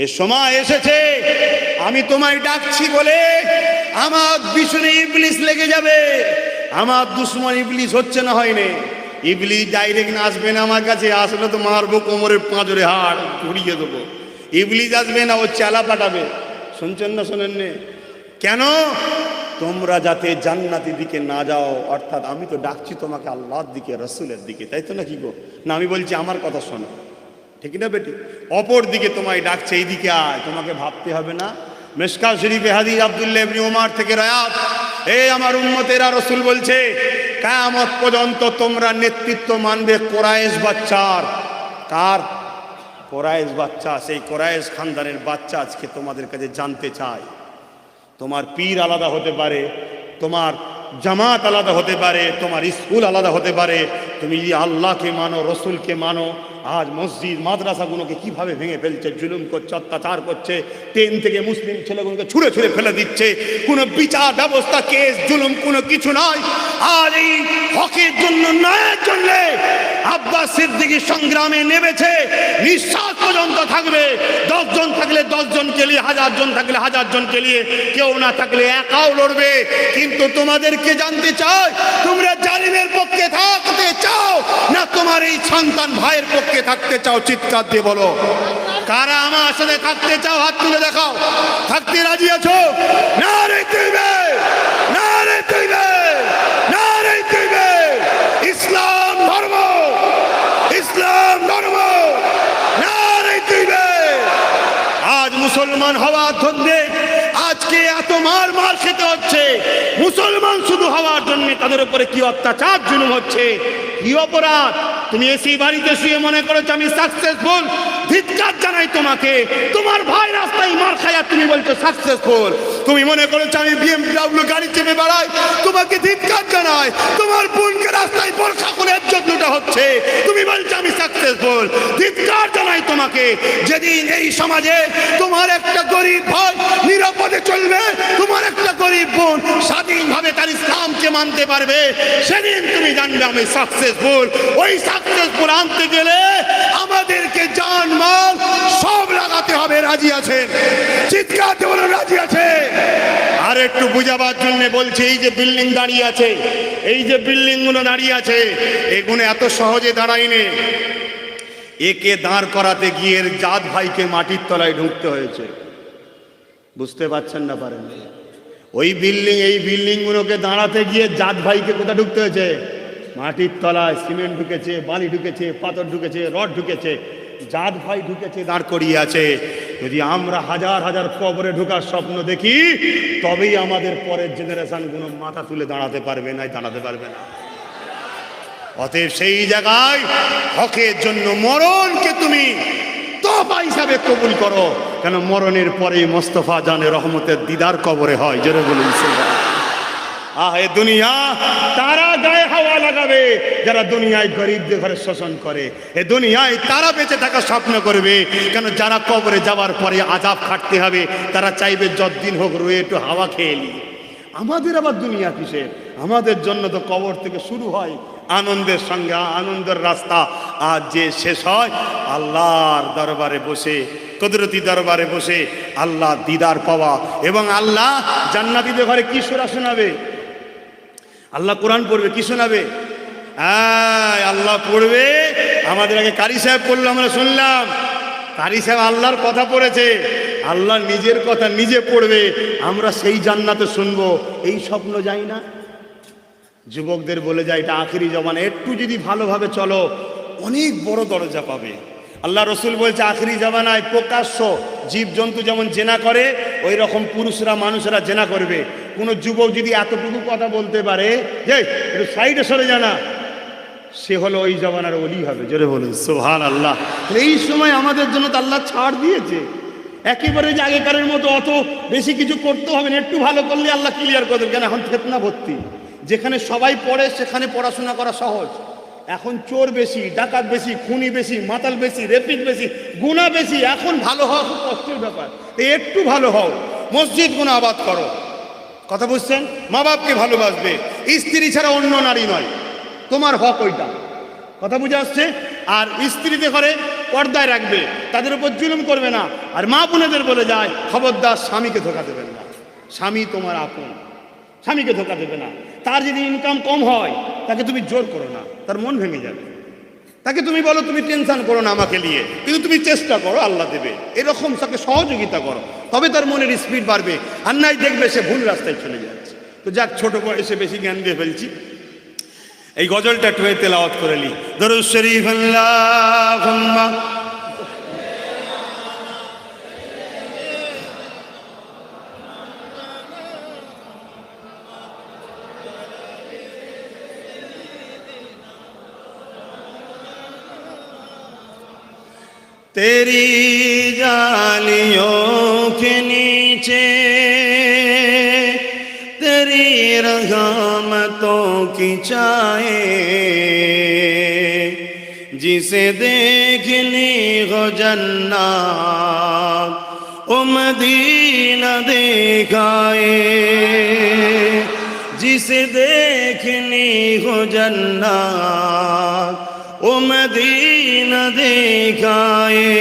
এ সময় এসেছে, আমি তোমায় ডাকছি বলে আমার পিছনে ইবলিস লেগে যাবে। আমার দুশ্মন ইবলিস হচ্ছে না, হয়নি। ইবলিস ডাইরেক্ট না আসবে না আমার কাছে, আসলে তো মারবো, কোমরের পাঁজরে হাড় ঘুরিয়ে দেবো। ইবলিস আসবে না, ও চালা পাঠাবে। শুনছেন না শোনেন নে? কেন? তোমরা যাতে জান্নাতের দিকে না যাও, অর্থাৎ আমি তো ডাকছি তোমাকে আল্লাহর দিকে, রসুলের দিকে, তাই তো নাকি গো? না আমি বলছি আমার কথা শোনো, ঠিক না বেটি? অপর দিকে তোমায় ডাকছে, এইদিকে আয়। তোমাকে ভাবতে হবে না। মিশকাত শরীফে হাদিস আব্দুল্লাহ ইবনে ওমর থেকে রায়াত, এই আমার উম্মতেরা, রসুল বলছে কিয়ামত পর্যন্ত তোমরা নেতৃত্ব মানবে কুরাইশ বাচ্চার। কার? কুরাইশ বাচ্চা। সেই কুরাইশ খানদানের বাচ্চা আজকে তোমাদের কাছে জানতে চায়। তোমার পীর আলাদা হতে পারে, তোমার জামাত আলাদা হতে পারে, তোমার স্কুল আলাদা হতে পারে, তুমি আল্লাহকে মানো, রসুলকে মানো, আজ মসজিদ মাদ্রাসাগুলোকে কিভাবে ভেঙে ফেলছে, জুলুম করছে, অত্যাচার করছে, ট্রেন থেকে মুসলিম ছেলেগুলোকে ছুঁড়ে ছুঁড়ে ফেলে দিচ্ছে। কোনো বিচার ব্যবস্থা, কেস, জুলুম কোনো কিছু নয়। আর এই হকের জন্য, ন্যায়ের জন্য আব্বাস সিদ্দিকী সংগ্রামে নেমেছে। নিঃশ্বাস পর্যন্ত থাকবে। 10 জন থাকলে 10 জনকে নিয়ে, 1000 জন থাকলে 1000 জনকে নিয়ে, কেউ না থাকলে একাও লড়বে। কিন্তু তোমাদেরকে জানতে চাই, তোমরা জালিমের পক্ষে থাকতে চাও না তোমার এই সন্তান ভাইয়ের পক্ষে থাকতে চাও? চিৎকার দিয়ে বলো। কারা আমার সাথে থাকতে চাও? হাত তুলে দেখাও। থাকতে রাজি আছো? নারে তাকবীর, নারে তাকবীর, নারে তাকবীর। ইসলাম ধর্ম, ইসলাম ধর্ম, নারে তাকবীর। আজ মুসলমান হওয়ার জন্য আজকে এত মার মার খেতে হচ্ছে। মুসলমান শুধু হওয়ার জন্য তাদের উপরে কি অত্যাচার, জুলুম হচ্ছে, কি অপরাধ। তুমি এসি বাড়িতে শুয়ে মনে করেছো আমি সাকসেসফুল, ধিক্কার জানাই তোমাকে। তোমার ভাই রাস্তায় মার খায়, তুমি বলছো সাকসেসফুল। তুমি মনে করেছো আমি BMW গাড়ি চেপে বেড়াই, তোমাকে ধিক্কার জানাই। তোমার বোনকে রাস্তায় বোরখা করে ইজ্জত লুটা হচ্ছে, তুমি বলছো আমি সাকসেসফুল, ধিক্কার জানাই তোমাকে। যেদিন এই সমাজে তোমার একটা গরিব ভাই নিরাপদে চলবে, তোমার একটা গরিব বোন স্বাধীনভাবে তার ইসলামকে মানতে পারবে, সেদিন তুমি জানবে আমি সাকসেসফুল। ওই সাকসেসফুল আনতে গেলে আমাদেরকে জান মাল সব লাগাতে হবে। রাজি আছেন? চিৎকার দিয়ে বলুন রাজি আছে। আর একটু বুঝাবার জন্য বলছি, এই যে বিল্ডিং দাঁড়িয়ে আছে, এই যে বিল্ডিং গুলো দাঁড়িয়ে আছে, এগুলো এত সহজে দাঁড়ায়নি। একে দাঁড় করাতে গিয়ে জাত ভাইকে মাটির তলায় ঢুকতে হয়েছে। বুঝতে পারছেন না? পারেন? ওই বিল্ডিং, এই বিল্ডিং গুলোকে দাঁড়াতে গিয়ে জাত ভাইকে কোথায় ঢুকতে হয়েছে? মাটির তলায়। সিমেন্ট ঢুকেছে, বালি ঢুকেছে, পাথর ঢুকেছে, রড ঢুকেছে, জাত ভাই ঢুকেছে, দাঁড় করিয়ে আছে। যদি আমরা হাজার হাজার কবরে ঢোকার স্বপ্ন দেখি, তবেই আমাদের পরের জেনারেশন গুলো মাথা তুলে দাঁড়াতে পারবে না, দাঁড়াতে পারবে না। অতএব সেই জায়গায় হকের জন্য মরণকে তুমি তোবা হিসাবে কবুল করো। কেন মরণের পরে মোস্তফা জানে রহমতের দিদার কবরে হয়। জোরে বলুন সুবহানাল্লাহ। এ দুনিয়া তারা গায়ে হাওয়া লাগাবে যারা দুনিয়ায় গরিবদের ঘরে শোষণ করে। এ দুনিয়ায় তারা বেঁচে থাকার স্বপ্ন করবে। কেন যারা কবরে যাওয়ার পরে আযাব খাটতে হবে, তারা চাইবে যতদিন হোক রয়ে একটু হাওয়া খেয়ে নি। আমাদের আবার দুনিয়া কিসের? আমাদের জন্য তো কবর থেকে শুরু হয় আনন্দের সঙ্গে, আনন্দের রাস্তা। আর যে শেষ হয় আল্লাহর দরবারে বসে, কুদরতি দরবারে বসে আল্লাহ দিদার পাওয়া। এবং আল্লাহ জান্নাতীদের ঘরে কি সূরা শোনাবে? আল্লাহ কোরআন পড়বে, কি শোনাবে? আল্লাহ পড়বে। আমাদের আগে কারি সাহেব পড়লো, আমরা শুনলাম। কারি সাহেব আল্লাহর কথা পড়েছে, আল্লাহ নিজের কথা নিজে পড়বে, আমরা সেই জান্নাতে শুনবো। এই স্বপ্ন যাই না? যুবকদের বলে যায় এটা আখিরি জমানা, একটু যদি ভালোভাবে চলো অনেক বড় দরজা পাবে। আল্লাহ রসুল বলছে আখিরি জামানায় প্রকাশ্য জীবজন্তু যেমন জেনা করে, ওই রকম পুরুষরা মানুষেরা জেনা করবে। কোনো যুবক যদি এতটুকু কথা বলতে পারে যে একটু সাইডে সরে জানা, সে হলো ওই জামানার ওলি হবে। জোরে বলুন সুবহানাল্লাহ। এই সময় আমাদের জন্য তো আল্লাহ ছাড় দিয়েছে। একেবারে যে আগেকারের মতো অত বেশি কিছু করতে হবে না, একটু ভালো করলে আল্লাহ ক্লিয়ার করে দেবে। কেন এখন ফিতনা ভর্তি, যেখানে সবাই পড়ে সেখানে পড়াশোনা করা সহজ। এখন চোর বেশি, ডাকাত বেশি, খুনি বেশি, মাতাল বেশি, রেপিড বেশি, গুনাহ বেশি। এখন ভালো হওয়া খুব কষ্টের ব্যাপার। একটু ভালো হও, মসজিদ গুনাহ আবাদ করো। কথা বুঝছেন? মা বাপকে ভালোবাসবে, স্ত্রী ছাড়া অন্য নারী নয়, তোমার হক ওইটা। কথা বুঝে আসছে? আর স্ত্রীদের ঘরে পর্দায় রাখবে, তাদের উপর জুলুম করবে না। আর মা বোনেদের বলে যায় খবরদার স্বামীকে ধোঁকা দেবেন না। স্বামী তোমার আপন, স্বামীকে ধোঁকা দেবে না। তার যদি ইনকাম কম হয় তাকে তুমি জোর করো না, তার মন ভেঙে যাবে। তাকে তুমি বলো তুমি টেনশন করো না আমাকে নিয়ে, কিন্তু তুমি চেষ্টা করো, আল্লাহ দেবে। এরকম তাকে সহযোগিতা করো, তবে তার মনের স্পিড বাড়বে। আর নাই দেখবে সে ভুল রাস্তায় চলে যাচ্ছে। তো যাক, ছোট বয়সে বেশি জ্ঞান দিয়ে ফেলছি। এই গজলটা একটু তেলাওয়াত করে নি। দরুদ শরীফ আল্লাহুম্মা तेरी जालियों के नीचे तेरी रहमतों की चाहे जिसे देखने हो जन्नत ओ मदीना दिखाए, जिसे देखने हो जन्नत ओ मदीना दिखाए।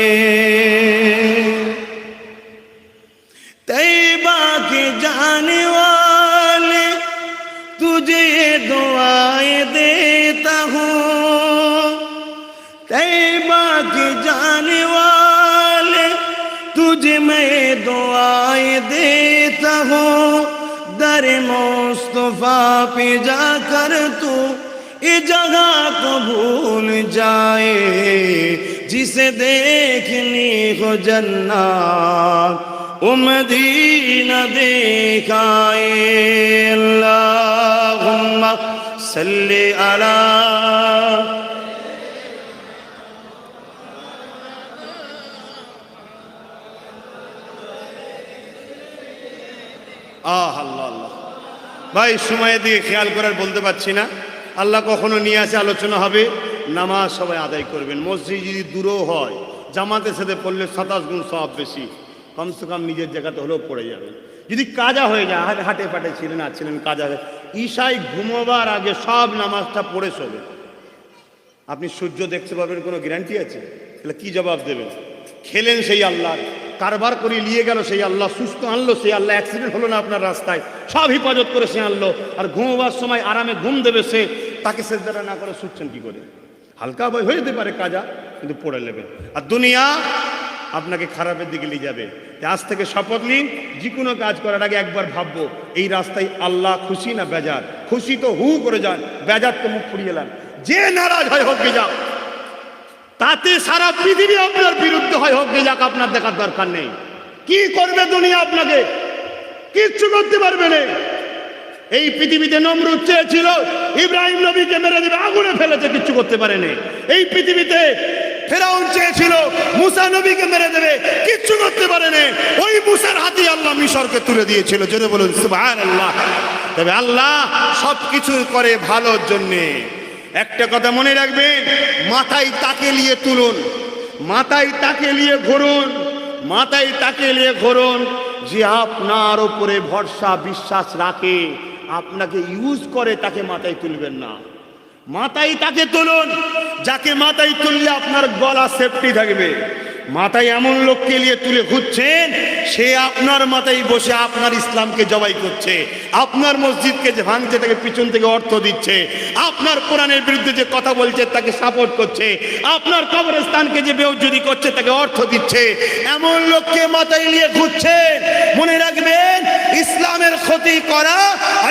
तैबा के जाने वाले तुझे दुआएं देता हूँ, तैबा के जाने वाले तुझे मैं दुआएं देता हूँ। दर मुस्तफा पे जाकर तू ये जगह को भूल जाए, जिसे देखने को जन्नत ओ मदीना दिखाए। अल्लाहुम्मा सल्ली अला আল্লাহ আল্লাহ। ভাই সময় দিয়ে খেয়াল করার বলতে পারছি না, আল্লাহ কখনো নিয়ে আসে আলোচনা হবে, নামাজ সবাই আদায় করবেন। মসজিদ যদি দূরও হয় জামাতের সাথে পড়লে 27 গুণ সওয়াব বেশি, কমসে কম নিজের জায়গাতে হলেও পড়ে যাবে। যদি কাজা হয়ে যায়, হাটে ফাটে ছিলেন আসছিলেন কাজা হয়ে, ঈশায় ঘুমোবার আগে সব নামাজটা পড়ে শোবে। আপনি সূর্য দেখতে পাবেন কোনো গ্যারান্টি আছে? তাহলে কি জবাব দেবেন? খেলেন সেই আল্লাহ, কারবার করে নিয়ে গেল সেই আল্লাহ, সুস্থ আনলো সেই আল্লাহ, অ্যাক্সিডেন্ট হলো না আপনার রাস্তায়, সব হিফাজত করে সে আনলো। আর ঘুমোবার সময় আরামে ঘুম দেবে সে, তাকে সেজদা না করে শুচ্ছেন কি করে? হালকা বই হয়ে যেতে পারে কাজা, কিন্তু পড়ে নেবেন। আর দুনিয়া আপনাকে খারাপের দিকে নিয়ে যাবে। আজ থেকে শপথ নিন, যে কোনো কাজ করার আগে একবার ভাববো এই রাস্তায় আল্লাহ খুশি না বেজার। খুশি তো হু করে যান, বেজার তো মুখ ফুরিয়ে এলাম। যে নারাজ হয় হোক যাক, তাতে সারা পৃথিবী আপনার বিরুদ্ধে হয় হোক যাক, আপনার দেখার দরকার নেই। কি করবে দুনিয়া? আপনাকে কিচ্ছু করতে পারবে না। এই পৃথিবীতে নমরুদ চেয়েছিল ইব্রাহিম নবীকে মেরে দেবে, আগুনে ফেলেছে, কিচ্ছু করতে পারেনি। এই পৃথিবীতে ফেরাউন চেয়েছিল মুসা নবীকে মেরে দেবে, কিচ্ছু করতে পারেনি। ওই মুসার হাতে আল্লাহ মিশরকে তুলে দিয়েছিল। জোরে বলুন সুবহানাল্লাহ। তবে আল্লাহ সবকিছু করে ভালোর জন্যে। একটা কথা মনে রাখবেন, মাথায় তাকে নিয়ে তুলুন, মাথায় তাকে নিয়ে ঘুরুন, মাথায় তাকে নিয়ে ঘুরুন। যে আপনার উপরে ভরসা বিশ্বাস রাখে, আপনাকে ইউজ করে, তাকে মাথায় তুলবেন না। মাথায় তাকে তুলুন যাকে মাথায় তুললে আপনার গলা সেফটি থাকবে। মাথায় এমন লোককে নিয়ে তুলে ঘুরছেন, সে আপনার মাথায় বসে আপনার ইসলামকে জবাই করছে, আপনার মসজিদকে যে ভাঙছে তাকে পিছন থেকে অর্থ দিচ্ছে, আপনার কোরআনের বিরুদ্ধে যে কথা বলছে তাকে সাপোর্ট করছে, আপনার কবরস্থানকে যে বেউজ্জতি করছে তাকে অর্থ দিচ্ছে। এমন লোককে মাথায় নিয়ে ঘুরছে, মনে রাখবেন ইসলামের ক্ষতি করা আর